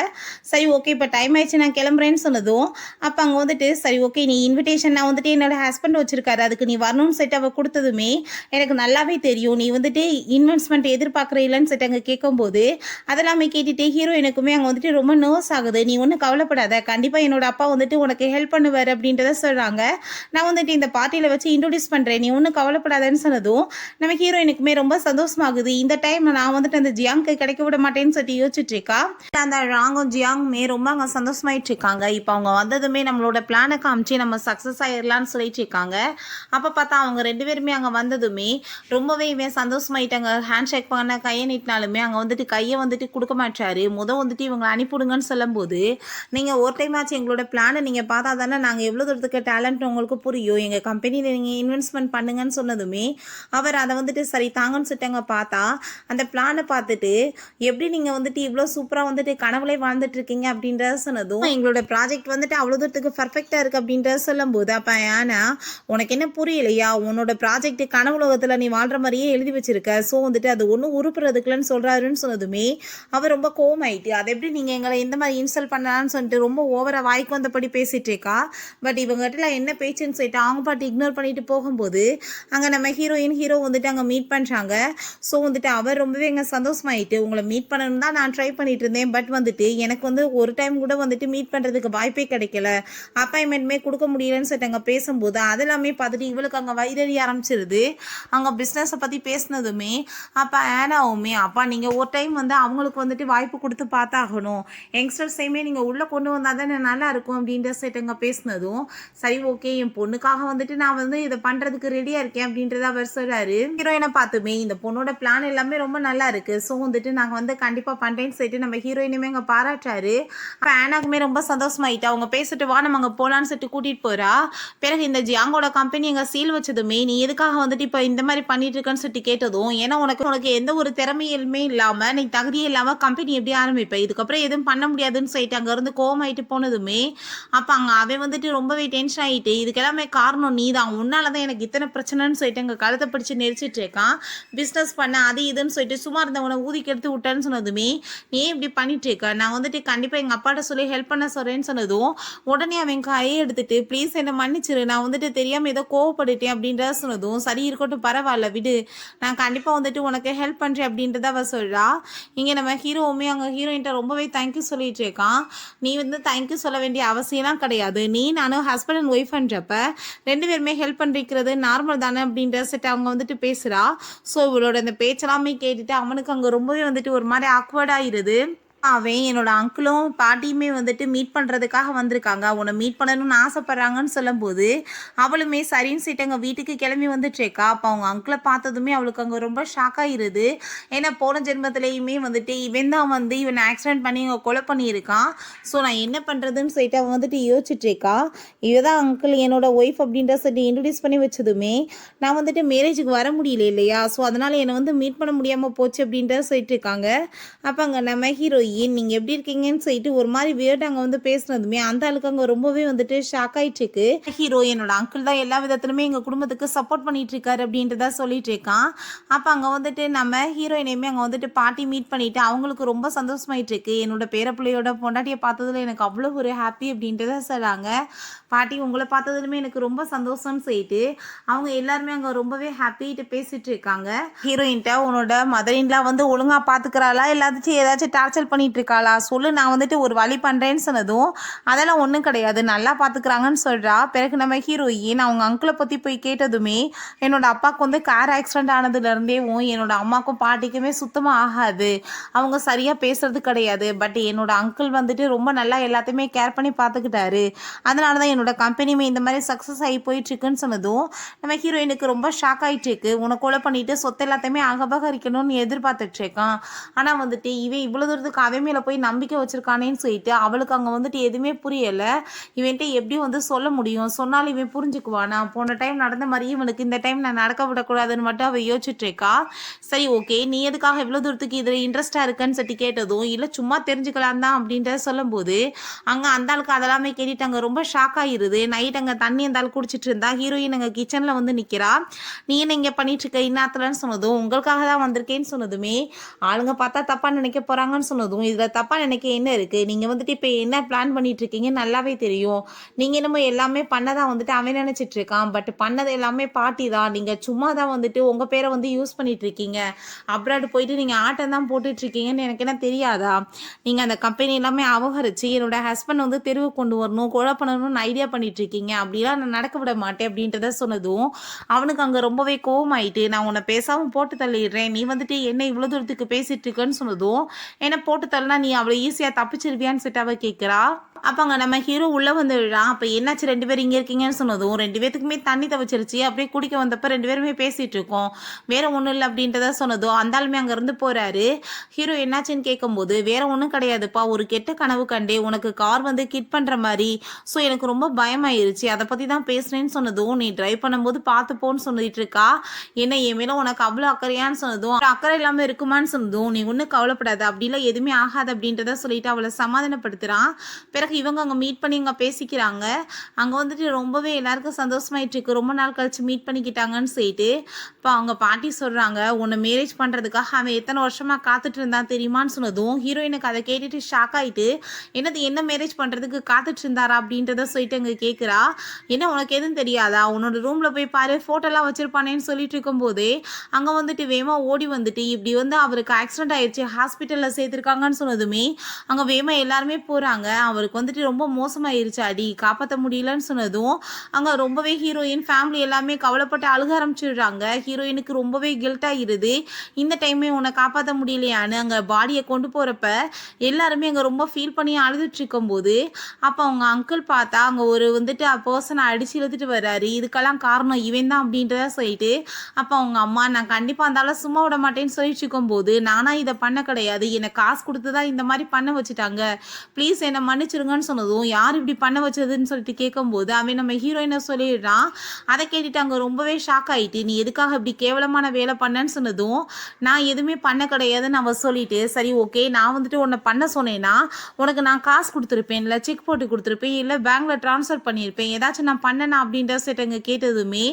சரி ஓகே இப்போ டைம் ஆயிடுச்சு நான் கிளம்புறேன்னு சொன்னதும் அப்போ அங்கே வந்துட்டு சரி ஓகே நீ இன்விடேஷன் நான் வந்துட்டு என்னோட ஹஸ்பண்ட் வச்சிருக்காரு அதுக்கு நீ வரணும்னு சொல்லிட்டு அவள் கொடுத்ததுமே எனக்கு நல்லாவே தெரியும் நீ வந்துட்டு இன்வெஸ்ட்மெண்ட் எதிர்பார்க்குற இல்லைன்னு சொல்லிட்டு அங்கே கேட்கும்போது அதெல்லாமே கேட்டுட்டு ஹீரோயினுக்குமே அங்கே வந்துட்டு ரொம்ப நர்வஸ் ஆகுது. நீ ஒன்றும் கவலைப்படாத, கண்டிப்பாக என்னோட அப்பா வந்துட்டு உனக்கு ஹெல்ப் பண்ணுவார் அப்படின்றத சொல்கிறாங்க. நான் வந்துட்டு இந்த பார்ட்டியில் வச்சு இன்ட்ரோடியூஸ் பண்ணுறேன், நீ ஒன்றும் கவலைப்படாதன்னு சொன்னதும் நம்ம ஹீரோயினுக்குமே ரொம்ப சந்தோஷமாகுது. இந்த டைம் நான் வந்துட்டு அந்த ஜியாங்க்கு கிடைக்க விட மாட்டேன்னு சொல்லிட்டு யோசிச்சுட்டு இருக்கா. அந்த ராங்கும் ஜியாங்குமே ரொம்ப அங்கே சந்தோஷமாயிட்டு இருக்காங்க. இப்போ அவங்க வந்ததுமே நம்மளோட பிளானை காமிச்சு நம்ம சக்ஸஸ் ஆயிடலான்னு சொல்லிட்டு இருக்காங்க. அப்போ பார்த்தா அவங்க 2 பேருமே அங்கே வந்ததுமே ரொம்பவே இவன் சந்தோஷமாயிட்டாங்க. ஹேண்ட் ஷேக் பண்ண கையை நீட்டினாலுமே அங்கே வந்துட்டு கையை வந்துட்டு கொடுக்க மாட்டாரு. வந்துட்டு இவங்களை அனுப்பிவிடுங்கன்னு சொல்லும்போது, நீங்கள் ஒரு டைம் ஆச்சு எங்களோட பிளானை நீங்கள் பார்த்தா தானே நாங்கள் எவ்வளோ தூரத்துக்கு டேலண்ட் உங்களுக்கு புரியும், எங்கள் கம்பெனியில் நீங்கள் இன்வெஸ்ட்மெண்ட் பண்ணுங்கன்னு சொன்னதுமே அவர் அதை வந்துட்டு சரி தாங்கன்னு சொல்லிட்டாங்க. பார்த்தா அந்த பிளானை பார்த்துட்டு எப்படி நீங்கள் வந்துட்டு இவ்வளோ சூப்பராக வந்துட்டு கனவுலே வாழ்ந்துட்டு இருக்கீங்க அப்படின்றத சொன்னதும், எங்களோட ப்ராஜெக்ட் வந்துட்டு அவ்வளோ தூரத்துக்கு பர்ஃபெக்டாக இருக்குது அப்படின்றத சொல்லும்போது, அப்போ ஏன்னா உனக்கு என்ன புரியலையா, உன்னோட ப்ராஜெக்ட் கனவுலகத்தில் நீ வாழ்கிற மாதிரியே எழுதி வச்சிருக்க, ஸோ வந்துட்டு அது ஒன்றும் உருப்புறதுக்குலன்னு சொல்கிறாருன்னு சொன்னதுமே அவர் ரொம்ப கோவமாயிட்டு, அதை எப்படி நீங்கள் எங்களை எந்த மாதிரி இன்சல்ட் பண்ணலான்னு சொல்லிட்டு ரொம்ப ஓவராக வாய்க்கு வந்தபடி பேசிகிட்டு இருக்கா. பட் இவங்ககிட்ட என்ன பேச்சுன்னு சொல்லிட்டு அவங்க பாட்டு இக்னோர் பண்ணிட்டு போகும்போது அங்கே நம்ம ஹீரோ வந்துட்டு அங்கே மீட் பண்ணுறாங்க. ஸோ வந்துட்டு அவர் ரொம்பவே எங்க சந்தோஷமாயிட்டு, உங்களை மீட் பண்ணணும் தான் நான் ட்ரை பண்ணிட்டு இருந்தேன், பட் வந்துட்டு எனக்கு வந்து ஒரு டைம் கூட வந்துட்டு மீட் பண்ணுறதுக்கு வாய்ப்பே கிடைக்கல, அப்பாயின்மெண்ட்மே கொடுக்க முடியலன்னு சொல்லிட்டு அங்கே பேசும்போது அதெல்லாமே பார்த்துட்டு இவளுக்கு அங்கே வைரறி ஆரம்பிச்சிருது. அங்கே பிஸ்னஸை பற்றி பேசினதுமே அப்போ ஆனாவுமே, அப்பா நீங்கள் ஒரு டைம் வந்து அவங்களுக்கு வந்துட்டு வாய்ப்பு கொடுத்து பார்த்தாகணும், யங்ஸ்டர்ஸையுமே நீங்கள் உள்ளே கொண்டு வந்தால் தானே நல்லா இருக்கும் அப்படின்ற செட் அங்கே பேசினதும், சரி ஓகே என் பொண்ணுக்காக வந்துட்டு நான் வந்து இதை பண்ணுறதுக்கு ரெடியாக இருக்கேன் அப்படின்றத அவர் சொல்கிறாரு. ஹீரோயினை பார்த்துமே இந்த பொண்ணோட பிளான் எல்லாமே ரொம்ப நல்லா இருக்குது, ஸோ வந்துட்டு நாங்கள் வந்து கண்டிப்பாக பண்ணுறேன்னு சொல்லிட்டு நம்ம ஹீரோயினுமே அங்கே பாராட்டுறாரு. அப்போ ஆனாக்குமே ரொம்ப சந்தோஷமாயிட்டு அவங்க பேசிட்டு வா நம்ம அங்கே போகலான்னு சொல்லிட்டு கூட்டிகிட்டு போகிறா. பிறகு இந்த ஜியாங்கோட கம்பெனி எங்கள் சீல் வச்சதுமே நீ எதுக்காக வந்துட்டு இப்போ இந்த மாதிரி பண்ணிட்டு இருக்கேன்னு சொல்லிட்டு கேட்டதும், ஏன்னா உனக்கு எந்த ஒரு திறமையுமே இல்லாமல் நீ தகுதியே இல்லாமல் கம்பெனி எப்படி ஆரம்பிப்பேன், இதுக்கப்புறம் எதுவும் பண்ண முடியாதுன்னு சொல்லிட்டு அங்கேருந்து கோவமாயிட்டு போனதுமே அப்போ அங்கே அவன் வந்துட்டு ரொம்பவே டென்ஷன் ஆகிட்டு, இதுக்கெல்லாமே காரணம் நீ தான், உன்னால தான் எனக்கு இத்தனை பிரச்சனைன்னு சொல்லிட்டு அங்கே கழுத்தை பிடிச்சி நெரிச்சிட்டு இருக்கான், பிஸ்னஸ் பண்ண அது இதுன்னு சொல்லிட்டு சும்மா இருந்தவனை ஊதிக்கு எடுத்து விட்டேன்னு சொன்னதுமே நீ இப்படி பண்ணிட்டு இருக்க, நான் வந்துட்டு கண்டிப்பாக எங்கள் அப்பாட்ட சொல்லி ஹெல்ப் பண்ண சொல்கிறேன்னு சொன்னதும் உடனே அவன் கையை எடுத்துட்டு ப்ளீஸ் என்னை மன்னிச்சிரு, நான் வந்துட்டு தெரியாமல் ஏதோ கோவப்பட்டுட்டேன் அப்படின்றத சொன்னதும், சரி இருக்கட்டும் பரவாயில்ல விடு, நான் கண்டிப்பாக வந்துட்டு உனக்கு ஹெல்ப் பண்ணுறேன் அப்படின்றத அவ சொல்கிறா. இங்கே நம்ம ஹீரோவுமே அங்கே ஹீரோயின்ட்ட ரொம்பவே தேங்க்யூ சொல்லிட்டு இருக்கான். நீ வந்து தேங்க்யூ சொல்ல வேண்டிய அவசியம்லாம் கிடையாது, நீ நானும் ஹஸ்பண்ட் அண்ட் ஒய்ஃப்ன்றப்ப 2 பேருமே ஹெல்ப் பண்ணிக்கிறது நார்மல் தானே அப்படின்ற செட் அவங்க வந்துட்டு பேசுகிறா. ஸோ இவளோட இந்த பேச்செல்லாமே கேட்டுட்டு அவனுக்கு அங்கே ரொம்பவே வந்துட்டு ஒரு மாதிரி ஆக்வர்டாகிடுது. அவன் என்னோட அங்கிளும் பாட்டியுமே வந்துட்டு மீட் பண்ணுறதுக்காக வந்திருக்காங்க, உன்னை மீட் பண்ணணும்னு ஆசைப்பட்றாங்கன்னு சொல்லும்போது அவளுமே சரின்னு சொல்லிட்டு அங்கே வீட்டுக்கு கிளம்பி வந்துட்டுருக்கா. அப்போ அவங்க அங்கிளை பார்த்ததுமே அவளுக்கு அங்கே ரொம்ப ஷாக் ஆகிடுது. ஏன்னா போன ஜென்மத்திலையுமே வந்துட்டு இவன் தான் வந்து இவனை ஆக்சிடென்ட் பண்ணி இவங்க கொலை பண்ணியிருக்கான். ஸோ நான் என்ன பண்ணுறதுன்னு சொல்லிட்டு அவன் வந்துட்டு யோசிச்சுட்ருக்கா. இவதான் அங்கிள் என்னோட ஒய்ஃப் அப்படின்ற சொல்லிட்டு இன்ட்ரடியூஸ் பண்ணி வச்சதுமே நான் வந்துட்டு மேரேஜுக்கு வர முடியல இல்லையா, ஸோ அதனால் என்னை வந்து மீட் பண்ண முடியாமல் போச்சு அப்படின்ற சொல்லிட்டு இருக்காங்க. அப்போ அங்கே நம்ம ஹீரோயின் நீங்கள் எப்படி இருக்கீங்கன்னு சொல்லிட்டு ஒரு மாதிரி வியர்ட் அங்கே வந்து பேசுனதுமே அந்த ஆளுக்கு அங்கே ரொம்பவே வந்துட்டு ஷாக் ஆகிட்டு இருக்கு. ஹீரோ என்னோட அங்கிள் தான் எல்லா விதத்துலையுமே எங்கள் குடும்பத்துக்கு சப்போர்ட் பண்ணிட்டு இருக்காரு அப்படின்றத சொல்லிட்டு இருக்கான். அப்போ அங்கே வந்துட்டு நம்ம ஹீரோயினையுமே அங்கே வந்துட்டு பாட்டி மீட் பண்ணிட்டு அவங்களுக்கு ரொம்ப சந்தோஷமாயிட்டு இருக்கு, என்னோட பேரப்பிள்ளையோட பொண்டாட்டியை பார்த்ததுல எனக்கு அவ்வளோ ஒரு ஹாப்பி அப்படின்றத சொல்கிறாங்க. பாட்டி உங்களை பார்த்ததுலுமே எனக்கு ரொம்ப சந்தோஷம்னு சொல்லிட்டு அவங்க எல்லாருமே அங்கே ரொம்பவே ஹாப்பிட்டு பேசிட்டு இருக்காங்க. ஹீரோயின்ட்ட உன்னோட மதரின்லாம் வந்து ஒழுங்காக பார்த்துக்கிறாளா எல்லாத்தையும் ஏதாச்சும் டார்ச்சர் பண்ணிட்டு இருக்காளா சொல்லு, நான் வந்துட்டு ஒரு வழி பண்ணுறேன்னு சொன்னதும் அதெல்லாம் ஒன்றும் கிடையாது நல்லா பார்த்துக்கிறாங்கன்னு சொல்கிறா. பிறகு நம்ம ஹீரோயின் அவங்க அங்கிளை பற்றி போய் கேட்டதுமே என்னோட அப்பாவுக்கு வந்து கார் ஆக்சிடென்ட் ஆனதுலேருந்தேவும் என்னோட அம்மாவுக்கும் பாட்டிக்குமே சுத்தமாக ஆகாது, அவங்க சரியாக பேசுறது கிடையாது, பட் என்னோட அங்கிள் வந்துட்டு ரொம்ப நல்லா எல்லாத்தையுமே கேர் பண்ணி பார்த்துக்கிட்டாரு, அதனால தான் என்னோட கம்பெனியுமே இந்த மாதிரி சக்ஸஸ் ஆகி போயிட்டுருக்குன்னு சொன்னதும் நம்ம ஹீரோயினுக்கு ரொம்ப ஷாக் ஆகிட்டு இருக்கு. உன்னை கொலை பண்ணிட்டு சொத்து எல்லாத்தையுமே அகபகரிக்கணும்னு எதிர்பார்த்துட்டு இருக்கான், ஆனால் வந்துட்டு இவன் இவ்வளோ தூரத்துக்கு அவன் மேலே போய் நம்பிக்கை வச்சிருக்கானேன்னு சொல்லிட்டு அவளுக்கு அங்கே வந்துட்டு எதுவுமே புரியலை. இவன்ட்டு எப்படி வந்து சொல்ல முடியும், சொன்னாலும் இவன் புரிஞ்சுக்குவானா, போன டைம் நடந்த மாதிரியே இவனுக்கு இந்த டைம் நான் நடக்க விடக்கூடாதுன்னு மட்டும் அவள் யோசிச்சுட்டு இருக்கா. சரி ஓகே நீ எதுக்காக எவ்வளோ தூரத்துக்கு இதில் இன்ட்ரெஸ்டாக இருக்குன்னு சொல்லி கேட்டதும் இல்லை சும்மா தெரிஞ்சுக்கலாம் தான் அப்படின்றத சொல்லும்போது அங்கே அந்த ஆளுக்கு அதெல்லாமே கேட்டுட்டு அங்கே ரொம்ப ஷாக் ஆகிருது. நைட் அங்கே தண்ணி அந்த ஆள் குடிச்சிட்டு இருந்தா ஹீரோயின் அங்கே கிச்சனில் வந்து நிற்கிறா. நீ என்ன இங்கே பண்ணிட்டு இருக்க இன்னாத்துலன்னு சொன்னதும் உங்களுக்காக தான் வந்திருக்கேன்னு சொன்னதுமே ஆளுங்க பார்த்தா தப்பாக நினைக்க போகிறாங்கன்னு சொன்னதும் சொன்னதும், இதில் தப்பாக நினைக்க என்ன இருக்குது, நீங்கள் வந்துட்டு இப்போ என்ன பிளான் பண்ணிட்டு இருக்கீங்க நல்லாவே தெரியும். நீங்கள் என்னமோ எல்லாமே பண்ணதான் வந்துட்டு அவன் நினச்சிட்டு இருக்கான். பட் பண்ணது எல்லாமே பாட்டி தான். நீங்கள் சும்மா தான் வந்துட்டு உங்கள் பேரை வந்து யூஸ் பண்ணிட்டு இருக்கீங்க. அப்ராடு போயிட்டு நீங்கள் ஆட்டம் தான் போட்டுட்டு இருக்கீங்கன்னு எனக்கு என்ன தெரியாதா? நீங்கள் அந்த கம்பெனி எல்லாமே அபகரித்து என்னோட ஹஸ்பண்ட் வந்து தெருவு கொண்டு வரணும், கொலை பண்ணணும்னு ஐடியா பண்ணிட்டு இருக்கீங்க. அப்படிலாம் நான் நடக்க விட மாட்டேன் அப்படின்றத சொன்னதும், அவனுக்கு அங்கே ரொம்பவே கோவமாயிட்டு, நான் உன்னை பேசாமல் போட்டு தள்ளிடுறேன், நீ வந்துட்டு என்ன இவ்வளோ தூரத்துக்கு பேசிட்டு இருக்கன்னு சொன்னதும், என்ன போட்டு தள்ளினா நீ அவ்வளோ ஈஸியாக தப்பிச்சிருவியான்னு சொல்லிட்டு அவ கேட்குறா. அப்போ அங்கே நம்ம ஹீரோ உள்ளே வந்து விழான். அப்போ என்னாச்சு 2 பேரும் இங்கே இருக்கீங்கன்னு சொன்னதும், 2 பேத்துக்குமே தண்ணி தவிச்சிருச்சு. அப்படியே குடிக்க வந்தப்போ 2 பேருமே பேசிகிட்டு இருக்கோம், வேற ஒன்றும் இல்லை அப்படின்றத சொன்னதும், அந்தாலுமே அங்கேருந்து போகிறாரு. ஹீரோ என்னாச்சுன்னு கேட்கும்போது, வேற ஒன்றும் கிடையாதுப்பா, ஒரு கெட்ட கனவு கண்டே, உனக்கு கார் வந்து கிட் பண்ணுற மாதிரி. ஸோ எனக்கு ரொம்ப பயமாயிருச்சு, அதை பற்றி தான் பேசுகிறேன்னு சொன்னதும், நீ ட்ரைவ் பண்ணும்போது பார்த்துப்போன்னு சொல்லிட்டு இருக்கா. என்ன என் மேலே உனக்கு அவ்வளோ அக்கறையான்னு சொன்னதும், அக்கறை இல்லாமல் இருக்குமான்னு சொன்னதும், நீ ஒன்றும் கவலைப்படாத, அப்படிலாம் எதுவுமே ஆகாது அப்படின்றத சொல்லிட்டு அவளை சமாதானப்படுத்துகிறான். பிறகு இவங்க அங்கே மீட் பண்ணி அங்கே பேசிக்கிறாங்க. அங்கே வந்துட்டு ரொம்பவே எல்லாருக்கும் சந்தோஷமாயிட்டு இருக்கு, ரொம்ப நாள் கழிச்சு மீட் பண்ணிக்கிட்டாங்கன்னு சொல்லிட்டு. இப்போ அவங்க பாட்டி சொல்கிறாங்க, உன்னை மேரேஜ் பண்ணுறதுக்காக அவன் எத்தனை வருஷமாக காத்துட்டு இருந்தான் தெரியுமான்னு சொன்னதும், ஹீரோயினுக்கு அதை கேட்டுட்டு ஷாக் ஆகிட்டு, என்னது என்ன மேரேஜ் பண்ணுறதுக்கு காத்துட்டு இருந்தாரா அப்படின்றத சொல்லிட்டு அங்கே கேட்குறா. என்ன உனக்கு எதுவும் தெரியாதா, உன்னோட ரூமில் போய் பாரு, ஃபோட்டோலாம் வச்சுருப்பானேன்னு சொல்லிட்டு இருக்கும்போதே அங்கே வந்துட்டு வேமா ஓடி வந்துட்டு, இப்படி வந்து அவருக்கு ஆக்சிடென்ட் ஆயிடுச்சு, ஹாஸ்பிட்டலில் சேர்த்துருக்காங்கன்னு சொன்னதுமே அங்கே வேமா எல்லாருமே போகிறாங்க. அவருக்கு வந்துட்டு ரொம்ப மோசமாயிருச்சு, அடி காப்பாற்ற முடியலன்னு சொன்னதும், அங்கே ரொம்பவே ஹீரோயின் ஃபேமிலி எல்லாமே கவலைப்பட்டு அழுக ஆரம்பிச்சிடுறாங்க. ஹீரோயினுக்கு ரொம்பவே கில்ட் ஆகிடுது, இந்த டைமே உன்னை காப்பாற்ற முடியலையான்னு. அங்கே பாடியை கொண்டு போகிறப்ப எல்லாருமே அங்கே ரொம்ப ஃபீல் பண்ணி அழுதுட்டு இருக்கும்போது, அப்போ அவங்க அங்கிள் பார்த்தா அங்கே ஒரு வந்துட்டு பர்சனை அடிச்சு இழுத்துட்டு வர்றாரு. இதுக்கெல்லாம் காரணம் இவன் தான் அப்படின்றத சொல்லிட்டு, அப்போ அவங்க அம்மா, நான் கண்டிப்பாக இருந்தாலும் சும்மா விட மாட்டேன்னு சொல்லிட்டு இருக்கும்போது, நானா இதை பண்ண கிடையாது, எனக்கு காசு கொடுத்து தான் இந்த மாதிரி பண்ண வச்சுட்டாங்க, ப்ளீஸ் என்னை மன்னிச்சிருங்கன்னு சொன்னதும், யார் இப்படி பண்ண வச்சதுன்னு சொல்லிட்டு கேட்கும்போது அவன் நம்ம ஹீரோயினை சொல்லிடுறான். அதை கேட்டுட்டு அங்கே ரொம்பவே ஷாக் ஆகிட்டு, நீ எதுக்காக இப்படி கேவலமான வேலை பண்ணேன்னு சொன்னதும், நான் எதுவுமே பண்ண கிடையாதுன்னு அவன் சொல்லிட்டு, சரி ஓகே, நான் வந்துட்டு உன்னை பண்ண சொன்னேன்னா உனக்கு நான் காசு கொடுத்துருப்பேன், இல்லை செக் போட்டு கொடுத்துருப்பேன், இல்லை பேங்க்கில் ட்ரான்ஸ்ஃபர் பண்ணியிருப்பேன், ஏதாச்சும் நான் பண்ணேனா அப்படின்ற செட்டங்க கேட்டதுமே,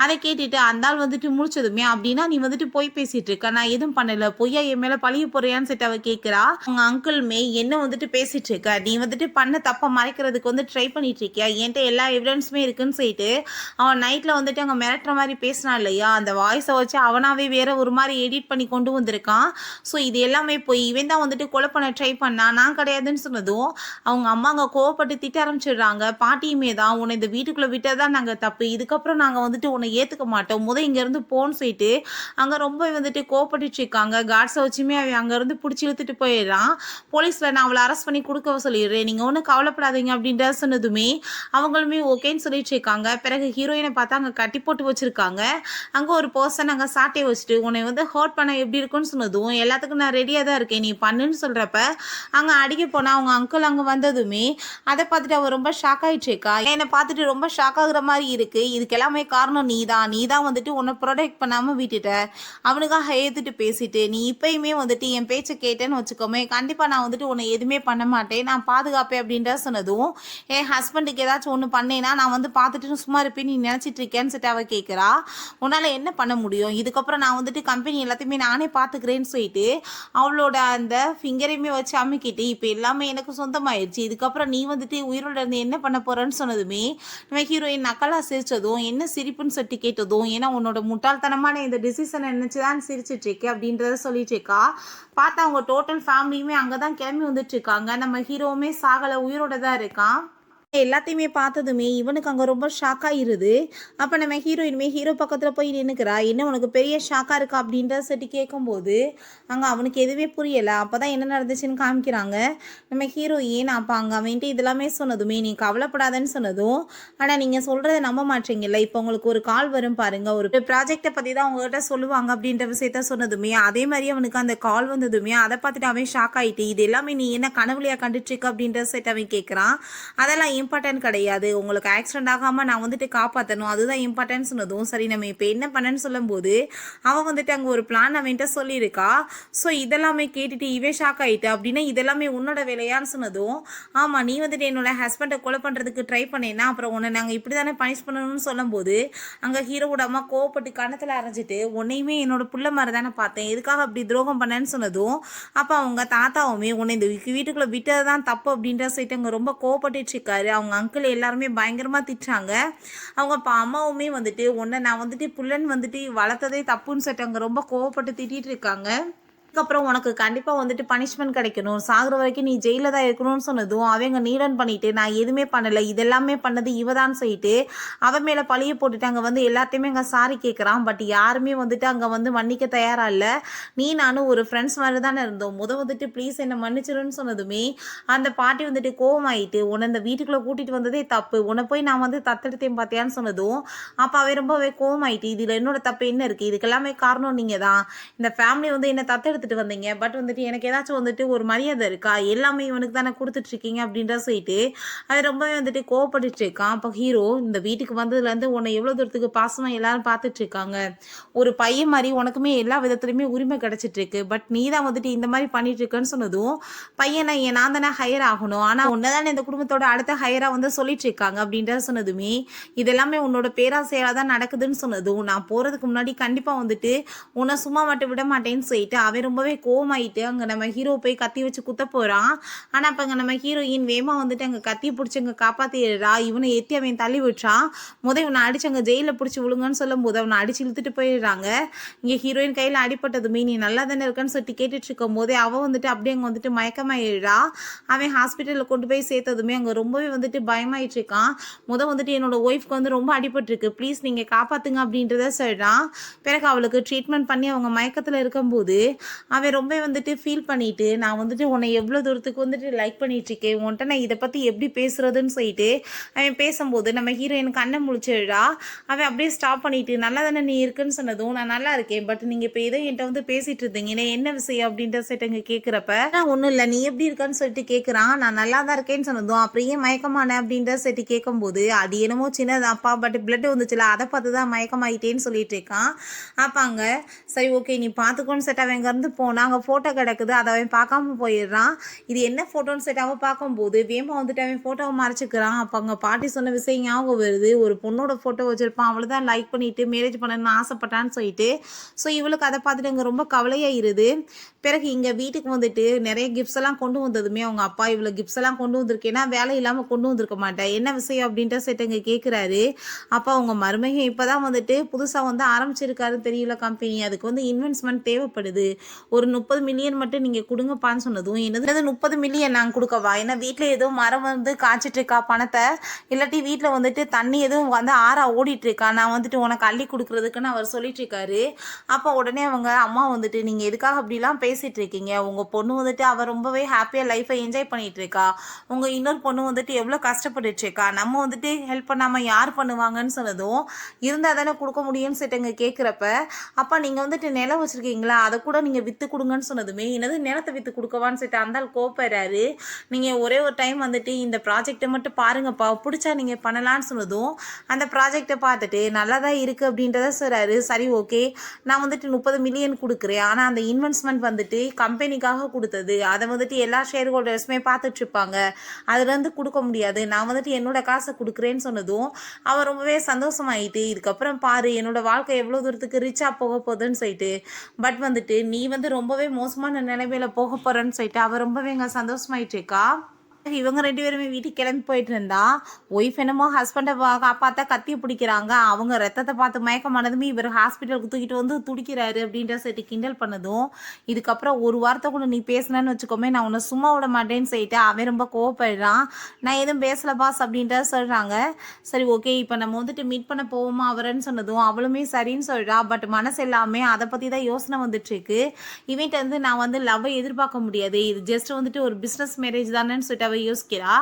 அதை கேட்டுட்டு அந்த ஆள் வந்துட்டு முடிச்சதுமே, அப்படின்னா நீ வந்துட்டு போய் பேசிட்டு இருக்க, நான் எதுவும் பண்ணலை, பொய்யா என் மேலே பழிய போறியான்னு செட் அவ கேட்குறா. அவங்க அங்கிள்மே என்ன வந்துட்டு பேசிட்டு இருக்க, நீ வந்துட்டு பண்ண தப்பை மறைக்கிறதுக்கு வந்து ட்ரை பண்ணிட்டு இருக்கியா, என்கிட்ட எல்லா எவிடன்ஸுமே இருக்குன்னு சொல்லிட்டு அவன் நைட்டில் வந்துட்டு அங்கே மிரட்டுற மாதிரி பேசினான் இல்லையா, அந்த வாய்ஸை வச்சு அவனாவே வேற ஒரு மாதிரி எடிட் பண்ணி கொண்டு வந்திருக்கான். ஸோ இது எல்லாமே போய் இவன் தான் வந்துட்டு கொலை பண்ண ட்ரை பண்ணான், நான் கிடையாதுன்னு சொன்னதும் அவங்க அம்மா அங்கே கோவப்பட்டு திட்ட ஆரம்பிச்சிடுறாங்க. பாட்டியுமே தான், உன்னை இந்த வீட்டுக்குள்ளே விட்டதான் நாங்கள் தப்பு, இதுக்கப்புறம் நாங்கள் வந்துட்டு உன்னை ஏற்றுக்க மாட்டோம், இங்கேருந்து போன்னு சொல்லிட்டு அங்கே ரொம்ப வந்துட்டு கோவப்பட்டுட்டு இருக்காங்க. கார்ட்ஸை வச்சுமே அவன் அங்கேருந்து பிடிச்சி இழுத்துட்டு போயிடுறான். போலீஸில் நான் அவளை அரெஸ்ட் பண்ணி கொடுக்க சொல்லிடுறேன், நீங்கள் ஒன்றும் கவலைப்படாதீங்க அப்படின்ற சொன்னதுமே அவங்களுமே ஓகேன்னு சொல்லிட்டு இருக்காங்க. பிறகு ஹீரோயினை பார்த்தா அங்கே கட்டி போட்டு வச்சுருக்காங்க. அங்கே ஒரு பர்சன் அங்கே சாட்டை வச்சுட்டு, உன்னை வந்து ஹர்ட் பண்ண எப்படி இருக்குன்னு சொன்னதும், எல்லாத்துக்கும் நான் ரெடியாக தான் இருக்கேன், நீ பண்ணுன்னு சொல்கிறப்ப அங்கே அடிக்க போனால் அவங்க அங்கிள் அங்கே வந்ததுமே அதை பார்த்துட்டு அவள் ரொம்ப ஷாக் ஆகிட்டு இருக்கா. என்னை பார்த்துட்டு ரொம்ப ஷாக் ஆகுற மாதிரி இருக்குது, இதுக்கு எல்லாமே காரணம் நீ தான் வந்துட்டு உன்னை ப்ரொடெக்ட் பண்ணாமல் விட்டுட்ட, அவனுக்காக ஏற்றுட்டு பேசிட்டு, நீ இப்பயுமே வந்துட்டு என் பேச்சை கேட்டேன்னு வச்சுக்கோமே, கண்டிப்பாக நான் வந்துட்டு உன்னை எதுவுமே பண்ண மாட்டேன், நான் பாதுகாப்பேன் அப்படின்ற சொன்னதும், என் ஹஸ்பண்டுக்கு ஏதாச்சும் ஒன்று பண்ணேன்னா நான் வந்து பார்த்துட்டு சும்மா இருப்பேன் நீ நினச்சிட்டு இருக்கேன்னு சொல்லிட்டு அவள் கேட்குறா. உன்னால் என்ன பண்ண முடியும், இதுக்கப்புறம் நான் வந்துட்டு கம்பெனி எல்லாத்தையுமே நானே பார்த்துக்கிறேன்னு சொல்லிட்டு அவளோட அந்த ஃபிங்கரையுமே வச்சு அமுக்கிட்டு, இப்போ எல்லாமே எனக்கு சொந்தமாயிடுச்சு, இதுக்கப்புறம் நீ வந்துட்டு உயிரோட இருந்து என்ன பண்ண போகிறேன்னு சொன்னதுமே நம்ம ஹீரோயின் நக்கலாக சிரித்ததும், என்ன சிரிப்புன்னு சொல்லிட்டு கேட்டதும், ஏன்னா உன்னோட முட்டாள்தனமான இந்த டிசிஷனை நினச்சி தான் சிரிச்சிட்டு இருக்கே அப்படின்றத சொல்லிட்டு இருக்கா. பார்த்தா அவங்க டோட்டல் ஃபேமிலியுமே அங்கே தான் கிளம்பி வந்துட்டு இருக்காங்க. நம்ம ஹீரோவுமே சாகலை, உயிரோட தான் இருக்கான். எல்லாத்தையுமே பார்த்ததுமே இவனுக்கு அங்கே ரொம்ப ஷாக் ஆகிருது. அப்போ நம்ம ஹீரோயினுமே ஹீரோ பக்கத்தில் போய் நின்றுக்கிறா. என்ன உனக்கு பெரிய ஷாக்காக இருக்கா அப்படின்ற சொல்லி கேட்கும்போது அங்கே அவனுக்கு எதுவுமே புரியலை. அப்போ தான் என்ன நடந்துச்சுன்னு காமிக்கிறாங்க. நம்ம ஹீரோயின் அப்போ அங்கே அவன்ட்டு இதெல்லாமே சொன்னதுமே, நீ கவலைப்படாதன்னு சொன்னதும், ஆனால் நீங்கள் சொல்கிறத நம்ப மாட்டீங்கல்ல, இப்போ உங்களுக்கு ஒரு கால் வரும் பாருங்கள், ஒரு ப்ராஜெக்டை பற்றி தான் உங்கள்கிட்ட சொல்லுவாங்க அப்படின்ற விஷயத்த சொன்னதுமே, அதே மாதிரி அவனுக்கு அந்த கால் வந்ததுமே அதை பார்த்துட்டு அவன் ஷாக் ஆகிட்டு, இது எல்லாமே நீ என்ன கனவுலையாக கண்டுட்ருக்க அப்படின்ற விஷயத்த அவன் கேட்குறான். அதெல்லாம் இம்பார்ட்டன்ட் கிடையாது, உங்களுக்கு ஆக்சிடென்ட் ஆகாமல் நான் வந்துட்டு காப்பாற்றணும், அதுதான் இம்பார்ட்டன்ட் சொன்னதும் சரி நம்ம இப்போ என்ன பண்ணேன்னு சொல்லும்போது அவன் வந்துட்டு அங்கே ஒரு பிளான் அவன்கிட்ட சொல்லியிருக்கா. ஸோ இதெல்லாமே கேட்டுட்டு இவே ஷாக் ஆகிட்டு, அப்படின்னா இதெல்லாமே உன்னோட வேலையான்னு சொன்னதும் ஆமாம் நீ வந்துட்டு என்னோட ஹஸ்பண்டை கொலை பண்ணுறதுக்கு ட்ரை பண்ணேன்னா அப்புறம் உன்னை நாங்கள் இப்படி தானே பனிஷ் பண்ணணும்னு சொல்லும்போது அங்கே ஹீரோவோட அம்மா கோவப்பட்டு கணத்தில் அரைஞ்சிட்டு உன்னையுமே என்னோட புள்ள மாதிரி தானே பார்த்தேன், எதுக்காக அப்படி துரோகம் பண்ணேன்னு சொன்னதும் அப்போ அவங்க தாத்தாவுமே உன்னை இந்த வீட்டுக்குள்ளே விட்டது தான் தப்பு அப்படின்ற சொல்லிட்டு அங்கே ரொம்ப கோவப்பட்டுட்டு இருக்காரு. அவங்க அங்கிள் எல்லாருமே பயங்கரமாக திட்டுறாங்க. அவங்க அம்மாவுமே வந்துட்டு உன்னை நான் வந்துட்டு புள்ளன்னு வந்துட்டு வளர்த்ததே தப்புன்னு சொல்லிட்டு அங்கே ரொம்ப கோவப்பட்டு திட்டிகிட்டு இருக்காங்க. அதுக்கப்புறம் உனக்கு கண்டிப்பாக வந்துட்டு பனிஷ்மெண்ட் கிடைக்கணும், சாகுற வரைக்கும் நீ ஜெயிலில் தான் இருக்கணும்னு சொன்னதும் அவங்க நீடன் பண்ணிட்டு நான் எதுவுமே பண்ணலை, இதெல்லாமே பண்ணது இவதான்னு சொல்லிட்டு அவன் மேலே பழிய போட்டுட்டு அங்கே வந்து எல்லாத்தையுமே அங்கே சாரி கேட்குறான். பட் யாருமே வந்துட்டு அங்கே வந்து மன்னிக்க தயாராக இல்லை. நீ நானும் ஒரு ஃப்ரெண்ட்ஸ் மாதிரி தானே இருந்தோம், வந்துட்டு ப்ளீஸ் என்னை மன்னிச்சிருன்னு சொன்னதுமே அந்த பாட்டி வந்துட்டு கோவமாயிட்டு உன்னை இந்த வீட்டுக்குள்ளே கூட்டிகிட்டு வந்ததே தப்பு, உன்னை போய் நான் வந்து தத்தெடுத்தேன் பார்த்தியான்னு சொன்னதும் அப்போ அவன் ரொம்பவே கோவமாயிட்டு இதில் என்னோட தப்பு என்ன இருக்குது, இதுக்கெல்லாமே காரணம் நீங்கள் தான், இந்த ஃபேமிலி வந்து என்னை தத்தெடுத்துட்டு வந்தீங்க, பட் வந்துட்டு எனக்கு ஏதாச்சும் வந்துட்டு ஒரு மரியாதை இருக்கா, எல்லாமே இவனுக்கு தானே கொடுத்துட்ருக்கீங்க அப்படின்ற சொல்லிட்டு அது ரொம்பவே வந்துட்டு கோவப்பட்டுட்டு இருக்கான். அப்போ ஹீரோ இந்த வீட்டுக்கு வந்ததுலேருந்து உன்னை எவ்வளோ தூரத்துக்கு பாசமாக எல்லாரும் பார்த்துட்டு இருக்காங்க, ஒரு பையன் மாதிரி உனக்குமே எல்லா விதத்துலையுமே உரிமை கிடச்சிட்டு இருக்கு, பட் நீ தான் வந்துட்டு இந்த மாதிரி பண்ணிட்டு இருக்கேன்னு சொன்னதும் பையனை நான் தானே ஹையர் ஆகணும், ஆனால் உன்னை தானே இந்த குடும்பத்தோட அடுத்த ஹையராக வந்து சொல்லிட்டு இருக்காங்க அப்படின்ற சொன்னதுமே இதெல்லாமே உன்னோட பேராசையாக தான் நடக்குதுன்னு சொன்னதும் நான் போகிறதுக்கு முன்னாடி கண்டிப்பாக வந்துட்டு உன்னை சும்மா மட்டும் விட மாட்டேன்னு சொல்லிட்டு அவன் ரொம்பவே கோவமாயிட்டு அங்கே நம்ம ஹீரோ போய் கத்தி வச்சு குத்த போகிறான். ஆனால் அப்போ அங்கே நம்ம ஹீரோயின் வேகமாக வந்துட்டு அங்கே கத்தியை பிடிச்சி அங்கே காப்பாற்றிடுறா. இவனை ஏற்றி அவன் தள்ளி விட்டுறான். இவனை அடிச்சு அங்கே ஜெயிலில் பிடிச்சி விழுங்கன்னு சொல்லும் போது அவனை அடிச்சு இழுத்துட்டு போயிடுறாங்க. இங்கே ஹீரோயின் கையில் அடிப்பட்டதுமே நீ நல்லா தானே இருக்கன்னு சொல்லிட்டு கேட்டுட்டு இருக்கும் போதே அவன் வந்துட்டு அப்படியே அங்கே வந்துட்டு மயக்கமாயிடுறா. அவன் ஹாஸ்பிட்டலில் கொண்டு போய் சேர்த்ததுமே அங்கே ரொம்பவே வந்துட்டு பயமாயிட்டு இருக்கான். வந்துட்டு என்னோட ஒய்ஃப்க்கு வந்து ரொம்ப அடிபட்டிருக்கு, ப்ளீஸ் நீங்கள் காப்பாற்றுங்க அப்படின்றத சொல்கிறான். பிறகு அவளுக்கு ட்ரீட்மெண்ட் பண்ணி அவங்க மயக்கத்தில் இருக்கும்போது அவன் ரொம்ப வந்துட்டு ஃபீல் பண்ணிட்டு நான் வந்துட்டு உன்னை எவ்வளோ தூரத்துக்கு வந்துட்டு லைக் பண்ணிகிட்ருக்கேன், உன்ட்ட நான் இதை பற்றி எப்படி பேசுகிறதுன்னு சொல்லிட்டு அவன் பேசும்போது நம்ம ஹீரோயின் கண்ணை முழிச்சிடுறா. அவன் அப்படியே ஸ்டாப் பண்ணிட்டு நல்லா தானே நீ இருக்குன்னு சொன்னதும் நான் நல்லா இருக்கேன், பட் நீங்கள் இப்போ ஏதோ என்கிட்ட வந்து பேசிகிட்டு இருந்தீங்க, என்ன விஷயம் அப்படின்ற சொல்லிட்டு அங்கே கேட்குறப்ப நான் ஒன்றும் இல்லை நீ எப்படி இருக்கான்னு சொல்லிட்டு கேட்குறான். நான் நல்லா தான் இருக்கேன்னு சொன்னதும் அப்படியே மயக்கமான அப்படின்ற சொல்லிட்டு கேட்கும்போது அது என்னமோ சின்னதாப்பா, பட் பிளட் வந்துச்சுல அதை பார்த்து தான் மயக்கமாயிட்டேன்னு சொல்லிட்டு இருக்கான். அப்பாங்க சரி ஓகே நீ பார்த்துக்கோன்னு செட் அவன் இங்கேருந்து போனால் அங்கே ஃபோட்டோ கிடக்குது, அதை அவன் பார்க்காம போயிடுறான். இது என்ன ஃபோட்டோன்னு செட் அவன் பார்க்கும்போது வேமா வந்துட்டு அவன் ஃபோட்டோவை மறைச்சிக்கிறான். அப்போ அங்கே பாட்டி சொன்ன விஷயம் ஞாபகம் வருது, ஒரு பொண்ணோட ஃபோட்டோ வச்சுருப்பான், அவளை தான் லைக் பண்ணிவிட்டு மேரேஜ் பண்ணணும்னு ஆசைப்பட்டான்னு சொல்லிட்டு. ஸோ இவளுக்கு அதை பார்த்துட்டு அங்கே ரொம்ப கவலையாயிருது. பிறகு இங்கே வீட்டுக்கு வந்துட்டு நிறைய கிஃப்ட்ஸ் எல்லாம் கொண்டு வந்ததுமே அவங்க அப்பா இவ்வளோ கிஃப்ட்ஸ் எல்லாம் கொண்டு வந்திருக்கேன்னா வேலை இல்லாமல் கொண்டு வந்திருக்க மாட்டேன், என்ன விஷயம் அப்படின்ட்டு செட் அங்கே கேட்குறாரு. அப்போ அவங்க மருமகன் இப்போ தான் வந்துட்டு புதுசாக வந்து ஆரம்பிச்சிருக்காரு தெரியல கம்பெனி, அதுக்கு வந்து இன்வெஸ்ட்மெண்ட் தேவைப்படுது, ஒரு 30 மில்லியன் மட்டும் நீங்கள் கொடுங்கப்பான்னு சொன்னதும் என்னது 30 மில்லியன் நாங்கள் கொடுக்கவா, ஏன்னா வீட்டில் எதுவும் மரம் வந்து காய்ச்சிட்டு இருக்கா பணத்தை, இல்லாட்டி வீட்டில் வந்துட்டு தண்ணி எதுவும் வந்து ஆறா ஓடிட்டு இருக்கா, நான் வந்துட்டு உனக்கு அள்ளி கொடுக்குறதுக்குன்னு அவர் சொல்லிட்டு இருக்காரு. அப்போ உடனே அவங்க அம்மா வந்துட்டு நீங்கள் எதுக்காக அப்படிலாம் பேசிகிட்டு இருக்கீங்க, உங்கள் பொண்ணு வந்துட்டு அவள் ரொம்பவே ஹாப்பியாக லைஃப்பை என்ஜாய் பண்ணிகிட்டு இருக்கா, உங்கள் இன்னொரு பொண்ணு வந்துட்டு எவ்வளோ கஷ்டப்பட்டுட்டு இருக்கா, நம்ம வந்துட்டு ஹெல்ப் பண்ணாமல் யார் பண்ணுவாங்கன்னு சொன்னதும் இருந்தால் தானே கொடுக்க முடியும்னு சொல்லிட்டு கேட்குறப்ப அப்போ நீங்கள் வந்துட்டு நிலம் வச்சுருக்கீங்களா அதை கூட நீங்கள் விற்று கொடுங்கன்னு சொன்னதுமே என்னது நிலத்தை விற்று கொடுக்கவான்னு சொல்லிட்டு அந்தால் கோப்பறாரு. நீங்கள் ஒரே ஒரு டைம் வந்துட்டு இந்த ப்ராஜெக்டை மட்டும் பாருங்கப்பா, பிடிச்சா நீங்கள் பண்ணலான்னு சொன்னதும் அந்த ப்ராஜெக்டை பார்த்துட்டு நல்லா தான் இருக்குது அப்படின்றத சொல்கிறாரு. சரி ஓகே நான் வந்துட்டு 30 மில்லியன் கொடுக்குறேன், ஆனால் அந்த இன்வெஸ்ட்மெண்ட் வந்துட்டு கம்பெனிக்காக கொடுத்தது, அதை வந்துட்டு எல்லா ஷேர் ஹோல்டர்ஸுமே பார்த்துட்ருப்பாங்க, அதுலேருந்து கொடுக்க முடியாது, நான் வந்துட்டு என்னோட காசை கொடுக்குறேன்னு சொன்னதும் அவர் ரொம்பவே சந்தோஷமாயிட்டு இதுக்கப்புறம் பாரு என்னோட வாழ்க்கை எவ்வளோ தூரத்துக்கு ரிச்சாக போக போகுதுன்னு சொல்லிட்டு, பட் வந்துட்டு நீ வந்து ரொம்பவே மோசமான நிலைமையில போக போகிறேன்னு சொல்லிட்டு அவர் ரொம்பவே இங்கே சந்தோஷமாயிட்டு இருக்கா. இவங்க 2 பேருமே வீட்டுக்கு கிளம்பி போயிட்டு இருந்தா ஒய்ஃப் என்னமோ ஹஸ்பண்டை காப்பாற்ற கத்தியை பிடிக்கிறாங்க. அவங்க ரத்தத்தை பார்த்து மயக்கமானதுமே இவர் ஹாஸ்பிட்டலுக்கு தூக்கிட்டு வந்து துடிக்கிறாரு அப்படின்ற சொல்லிட்டு கிண்டல் பண்ணதும் இதுக்கப்புறம் ஒரு வாரத்தை கூட நீ பேசினேன்னு வச்சுக்கோமே நான் உன்னை சும்மா விட மாட்டேன்னு சொல்லிட்டு அவன் ரொம்ப கோவப்படுறான். நான் எதுவும் பேசல பாஸ் அப்படின்ற சொல்கிறாங்க. சரி ஓகே இப்போ நம்ம வந்துட்டு மீட் பண்ண போவோமா அவரன்னு சொன்னதும் அவளுமே சரின்னு சொல்கிறா. பட் மனசு எல்லாமே அதை பற்றி தான் யோசனை வந்துட்டுருக்கு. இவன்ட்டு வந்து நான் வந்து லவ்வை எதிர்பார்க்க முடியாது, இது ஜஸ்ட் வந்துட்டு ஒரு பிஸ்னஸ் மேரேஜ் தானேன்னு சொல்லிட்டு அவள் யோசிக்கிறா.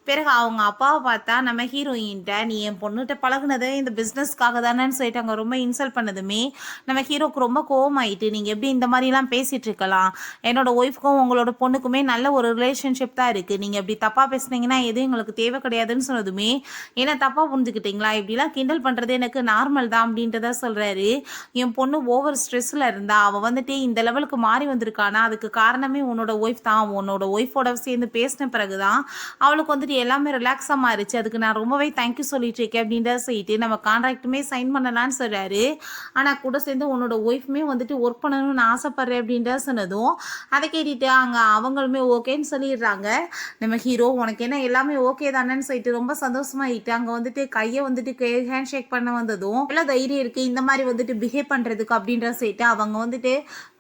பிறகு அவங்க அப்பாவை பார்த்தா நம்ம ஹீரோயின்ட்ட நீ என் பொண்ணுகிட்ட பழகுனது இந்த பிஸ்னஸ்க்காக தானேன்னு சொல்லிட்டு அவங்க ரொம்ப இன்சல்ட் பண்ணதுமே நம்ம ஹீரோக்கு ரொம்ப கோவமாயிட்டு, நீங்கள் எப்படி இந்த மாதிரிலாம் பேசிகிட்டு இருக்கலாம், என்னோட ஒய்ஃப்க்கும் உங்களோட பொண்ணுக்குமே நல்ல ஒரு ரிலேஷன்ஷிப் தான் இருக்குது, நீங்கள் இப்படி தப்பாக பேசுனீங்கன்னா எதுவும் எங்களுக்கு தேவை கிடையாதுன்னு சொன்னதுமே ஏன்னா தப்பாக புரிஞ்சுக்கிட்டீங்களா, இப்படிலாம் கிண்டல் பண்ணுறது எனக்கு நார்மல் தான் அப்படின்றத சொல்கிறாரு. என் பொண்ணு ஓவர் ஸ்ட்ரெஸ்ஸில் இருந்தா அவள் வந்துட்டு இந்த லெவலுக்கு மாறி வந்திருக்கானா அதுக்கு காரணமே உன்னோட ஒய்ஃப் தான், உன்னோட ஒய்ஃபோட சேர்ந்து பேசின பிறகு தான் அவளுக்கு வந்துட்டு எல்லாமே ரிலாக்ஸாக மாறிச்சு, அதுக்கு நான் ரொம்பவே தேங்க்யூ சொல்லிட்டு இருக்கேன் அப்படின்றத சொல்லிட்டு நம்ம கான்ட்ராக்ட்டுமே சைன் பண்ணலான்னு சொல்கிறாரு. ஆனால் கூட சேர்ந்து உன்னோட ஒய்ஃப்மே வந்துட்டு ஒர்க் பண்ணணும்னு ஆசைப்பட்றேன் அப்படின்றத சொன்னதும் அதை கேட்டுட்டு அங்கே அவங்களுமே ஓகேன்னு சொல்லிடுறாங்க. நம்ம ஹீரோ உனக்கு என்ன எல்லாமே ஓகே தானேன்னு சொல்லிட்டு ரொம்ப சந்தோஷமாயிட்டு அங்கே வந்துட்டு கையை வந்துட்டு ஹேண்ட் ஷேக் பண்ண வந்ததும் எவ்வளோ தைரியம் இருக்குது இந்த மாதிரி வந்துட்டு பிஹேவ் பண்ணுறதுக்கு அப்படின்ற சொல்லிட்டு அவங்க வந்துட்டு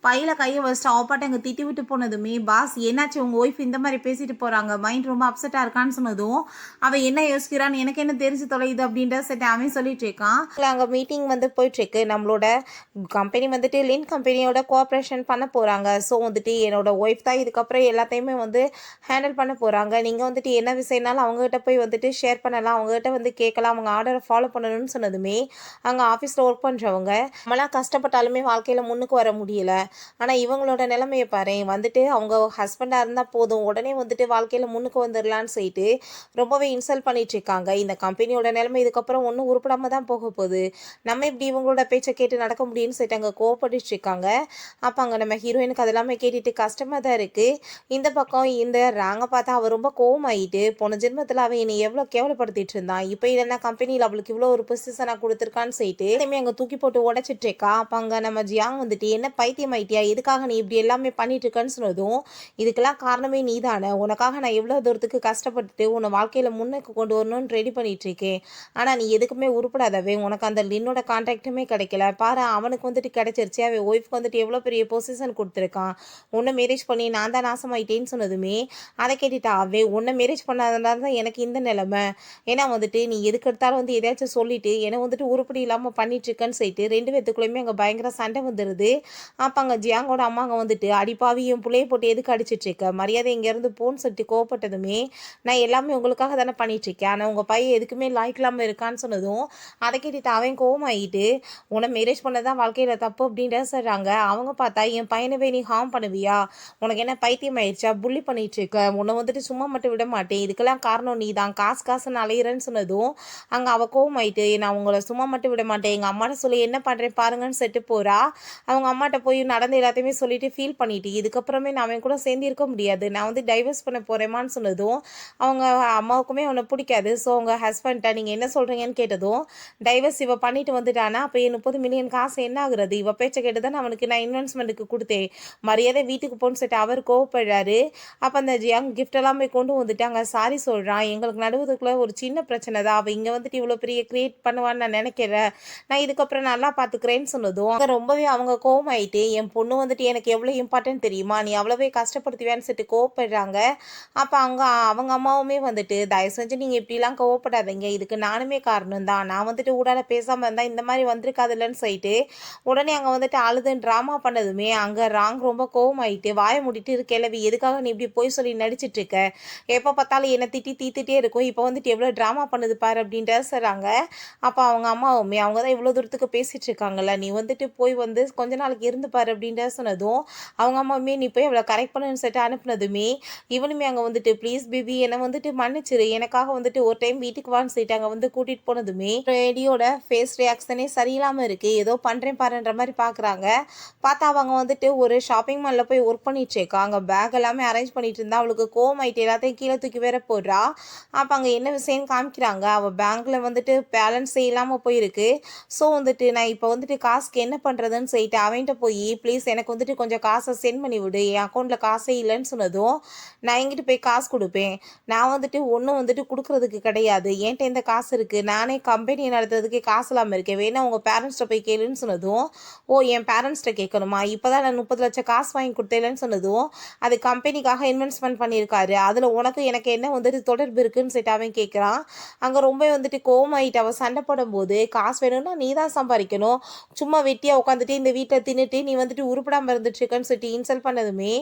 பையில கையை வச்சுட்டு அப்பாட்ட அங்கே திட்டி விட்டு போனதுமே பாஸ் என்னாச்சு உங்கள் ஒய்ஃப் இந்த மாதிரி பேசிட்டு போகிறாங்க, மைண்ட் ரொம்ப அப்செட்டாக இருக்கான்னு சொன்னதும் அவன் என்ன யோசிக்கிறான்னு எனக்கு என்ன தெரிஞ்சு தொலையுது அப்படின்ற சரி அவன் சொல்லிட்டு இருக்கான். அங்கே மீட்டிங் வந்து போயிட்டுருக்கு, நம்மளோட கம்பெனி வந்துட்டு லின் கம்பெனியோட கோஆப்ரேஷன் பண்ண போகிறாங்க. ஸோ வந்துட்டு என்னோட ஒய்ஃப் தான் இதுக்கப்புறம் எல்லாத்தையுமே வந்து ஹேண்டில் பண்ண போகிறாங்க. நீங்கள் வந்துட்டு என்ன விஷயம்னாலும் அவங்ககிட்ட போய் வந்துட்டு ஷேர் பண்ணலாம், அவங்ககிட்ட வந்து கேட்கலாம், அவங்க ஆர்டரை ஃபாலோ பண்ணணும்னு சொன்னதுமே அங்கே ஆஃபீஸில் ஒர்க் பண்ணுறவங்க நம்மளாம் கஷ்டப்பட்டாலுமே வாழ்க்கையில் முன்னுக்கு வர முடியல, ஆனால் இவங்களோட நிலைமையை பாரு வந்துட்டு அவங்க ஹஸ்பண்டாக இருந்தால் போதும் உடனே வந்துட்டு வாழ்க்கையில் முன்னுக்கு வந்துடலான்னு சொல்லிட்டு ரொம்பவே இன்சல்ட் பண்ணிட்டு இருக்காங்க. இந்த கம்பெனியோட நிலைமை இதுக்கப்புறம் ஒன்றும் உருப்படாமல் தான் போக போகுது, நம்ம இப்படி இவங்களோட பேச்சை கேட்டு நடக்க முடியும்னு சொல்லிட்டு அங்கே கோவப்பட்டு இருக்காங்க. அப்போ அங்கே நம்ம ஹீரோயினுக்கு அதெல்லாமே கேட்டுட்டு கஷ்டமாக தான் இருக்குது. இந்த பக்கம் இந்த ராங்கை பார்த்தா அவள் ரொம்ப கோவமாயிட்டு போன ஜென்மத்தில் அவன் என்னை எவ்வளோ கேவலப்படுத்திட்டு இருந்தான், இப்போ இல்லைன்னா கம்பெனியில் அவளுக்கு இவ்வளோ ஒரு பொசிஷனாக கொடுத்துருக்கான்னு சொல்லிட்டு எல்லாமே அங்கே தூக்கி போட்டு உடச்சிட்டு இருக்கா. அப்போ அங்கே நம்ம ஜியாங் வந்துட்டு என்ன பைத்தியம் ஆயிட்டியா, எதுக்காக நீ இப்படி எல்லாமே பண்ணிட்டு இருக்கன்னு சொன்னதும் இதுக்கெல்லாம் காரணமே நீ தானே, உனக்காக நான் எவ்வளோ தூரத்துக்கு கஷ்டப்பட்டுட்டு உன்னை வாழ்க்கையில் முன்னுக்கு கொண்டு வரணும்னு ரெடி பண்ணிட்டு இருக்கேன், ஆனால் நீ எதுக்குமே உருப்படாதவே, உனக்கு அந்த லின்னோட கான்ட்ராக்டுமே கிடைக்கல பாரு, அவனுக்கு வந்துட்டு கிடைச்சிருச்சு, அவன் ஒய்ஃப்க்கு வந்துட்டு எவ்வளோ பெரிய பொசிஷன் கொடுத்துருக்கான், உன்னை மேரேஜ் பண்ணி நான் தான் நாசமாயிட்டேன்னு சொன்னதுமே அதை கேட்டுட்டா அவே உன்னை மேரேஜ் பண்ணாதனால தான் எனக்கு இந்த நிலைமை, ஏன்னா வந்துட்டு நீ எதுக்கு எடுத்தாலும் வந்து எதாச்சும் சொல்லிட்டு என்னை வந்துட்டு உருப்படி இல்லாமல் பண்ணிட்டு இருக்கேன்னு சொல்லிட்டு ரெண்டு பேத்துக்குள்ளேயுமே அங்கே பயங்கர சண்டை வந்துடுது. அப்போ அங்கே ஜியாங்கோட அம்மாங்க வந்துட்டு அடிப்பாவி என் பிள்ளையை போட்டு எதுக்கு அடிச்சிட்டு இருக்க, மரியாதை இங்கேருந்து போன்னு சொல்லிட்டு கோவப்பட்டதுமே நான் எல்லாமே உங்களுக்காக தானே பண்ணிட்டு இருக்கேன், ஆனால் உங்கள் பையன் எதுக்குமே லாய்க்கலாமல் இருக்கான்னு சொன்னதும் அதை கேட்டுட்டு அவன் கோவமாயிட்டு உன்னை மேரேஜ் பண்ணதான் வாழ்க்கையில் தப்பு அப்படின்ற சொல்கிறாங்க. அவங்க பார்த்தா என் பையனவே நீ ஹார்ம் பண்ணுவியா, உனக்கு என்ன பைத்தியம் ஆயிடுச்சா, புள்ளி பண்ணிட்டு இருக்க, உன்னை வந்துட்டு சும்மா மட்டும் விட மாட்டேன், இதுக்கெல்லாம் காரணம் நீ தான், காசுன்னு அலையிறேன்னு சொன்னதும் அங்கே அவள் கோவமாயிட்டு நான் உங்களை சும்மா மட்டும் விட மாட்டேன், எங்கள் அம்மாட்ட சொல்லி என்ன பண்ணுறேன் பாருங்கன்னு செட்டு போகிறா. அவங்க அம்மாட்ட போய் நடந்த எல்லாத்தையுமே சொல்லிட்டு ஃபீல் பண்ணிட்டு இதுக்கப்புறமே நான் அவன் கூட சேர்ந்து இருக்க முடியாது, நான் வந்து டைவர்ஸ் பண்ண போகிறேமான்னு சொன்னதும் அவங்க அம்மாவுக்குமே அவனை பிடிக்காது. ஸோ அவங்க ஹஸ்பண்ட்டை நீங்கள் என்ன சொல்கிறீங்கன்னு கேட்டதும் டைவர்ஸ் இவ பண்ணிட்டு வந்துட்டானா அப்போ 30 மில்லியன் காசு என்ன ஆகுறது, இவ பேச்சை கேட்டு தான் அவனுக்கு நான் இன்வெஸ்ட்மெண்ட்டுக்கு கொடுத்தேன், மரியாதை வீட்டுக்கு போன்னு சொல்லிட்டு அவர் கோவப்படுறாரு. அப்போ அந்த ஜியாங் கிஃப்ட் எல்லாம் போய் கொண்டு வந்துட்டு அங்கே சாரி சொல்கிறான், எங்களுக்கு நடுவதுக்குள்ளே ஒரு சின்ன பிரச்சனை தான், அவள் இங்கே வந்துட்டு இவ்வளோ பெரிய கிரியேட் பண்ணுவான்னு நான் நினைக்கிறேன், நான் இதுக்கப்புறம் நல்லா பார்த்துக்கிறேன்னு சொன்னதும் அங்கே ரொம்பவே அவங்க கோவமாயிட்டு என் பொண்ணு வந்துட்டு எனக்கு எவ்வளோ இம்பார்ட்டன்ட் தெரியுமா, நீ அவ்வளோவே கஷ்டப்படுத்துவேன்னு சொல்லிட்டு கோவப்படுறாங்க. அப்போ அங்கே அவங்க அம்மாவுமே வந்துட்டு தயவு செஞ்சு நீங்கள் இப்படிலாம் கோவப்படாதீங்க, இதுக்கு நானுமே காரணம் தான், நான் வந்துட்டு ஊடால பேசாமல் இருந்தால் இந்த மாதிரி வந்திருக்காதுல்லன்னு சொல்லிட்டு உடனே அங்கே வந்துட்டு அழுதுன்னு ட்ராமா பண்ணதுமே அங்கே ராங் ரொம்ப கோவமாயிட்டு வாயை மூடிட்டு இருக்கேளவி எதுக்காக நீ இப்படி போய் சொல்லி நடிச்சிட்டு இருக்க, எப்போ பார்த்தாலும் என்னை திட்டி தீத்துட்டே இருக்கும், இப்போ வந்துட்டு எவ்வளோ ட்ராமா பண்ணுது பாரு அப்படின்ட்டு சொல்கிறாங்க. அப்போ அவங்க அம்மாவுமே அவங்க தான் இவ்வளோ தூரத்துக்கு பேசிகிட்டு இருக்காங்கல்ல, நீ வந்துட்டு போய் வந்து கொஞ்ச நாளைக்கு இருந்து பாரு அப்படின்ட்டு சொன்னதும் அவங்க அம்மாவுமே நீ போய் அவளை கரெக்ட் பண்ணுன்னு சொல்லிட்டு அனுப்புனதுமே இவனுமே அங்கே வந்துட்டு ப்ளீஸ் பேபி என்னை வந்துட்டு மன்னிச்சிரு, எனக்காக வந்துட்டு ஒரு டைம் வீட்டுக்கு வான்னு சொல்லிட்டு அங்கே வந்து கூட்டிகிட்டு போனதுமே ரேடியோட ஃபேஸ் ரியாக்ஷனே சரியில்லாமல் இருக்குது, ஏதோ பண்ணுறேன் பாருன்ற மாதிரி பார்க்குறாங்க. பார்த்தா அவங்க வந்துட்டு ஒரு ஷாப்பிங் மாலில் போய் ஒர்க் பண்ணிட்டு இருக்கா, அங்கே பேக் எல்லாமே அரேஞ்ச் பண்ணிட்டு இருந்தா அவளுக்கு கோவமாயிட்டு எல்லாத்தையும் கீழே தூக்கி வேற போடுறா. அப்போ அங்கே என்ன விஷயம்னு காமிக்கிறாங்க, அவள் பேங்க்கில் வந்துட்டு பேலன்ஸே இல்லாமல் போயிருக்கு. ஸோ வந்துட்டு நான் இப்போ வந்துட்டு காசுக்கு என்ன பண்ணுறதுன்னு சொல்லிட்டு அவன்கிட்ட போய் ப்ளீஸ் எனக்கு வந்துட்டு கொஞ்சம் காசை சென்ட் பண்ணி விடு, என் அக்கௌண்ட்டில் காசே இல்லைன்னு சொன்னதும் நான் எங்கிட்ட போய் காசு கொடுப்பேன், நான் வந்துட்டு ஒன்றும் வந்துட்டு கொடுக்குறதுக்கு கிடையாது, என்கிட்ட எந்த காசு இருக்குது, நானே கம்பெனியை நடத்துறதுக்கே காசு இல்லாமல் இருக்கேன், வேணா உங்கள் பேரண்ட்ஸ்கிட்ட போய் கேளுன்னு சொன்னதும் ஓ என் பேரண்ட்ஸ்கிட்ட கேட்கணுமா, இப்போ தான் நான் 30 லட்சம் காசு வாங்கி கொடுத்தேன்னு சொன்னதும் அது கம்பெனிக்காக இன்வெஸ்ட்மெண்ட் பண்ணியிருக்காரு, அதில் உனக்கு எனக்கு என்ன வந்துட்டு தொடர்பு இருக்குன்னு சொல்லிட்டு அவன் கேட்குறான். அங்கே ரொம்ப வந்துட்டு கோவமாயிட்டு அவள் சண்டை போடும்போது காசு வேணும்னா நீ தான் சம்பாதிக்கணும், சும்மா வெட்டியாக உட்காந்துட்டு இந்த வீட்டில் தின்னுட்டு நீ வந்துட்டு வந்துட்டு உருப்படாமல் இருந்துட்டுருக்குன்னு சொல்லிட்டு இன்சல்ட் பண்ணதுமே,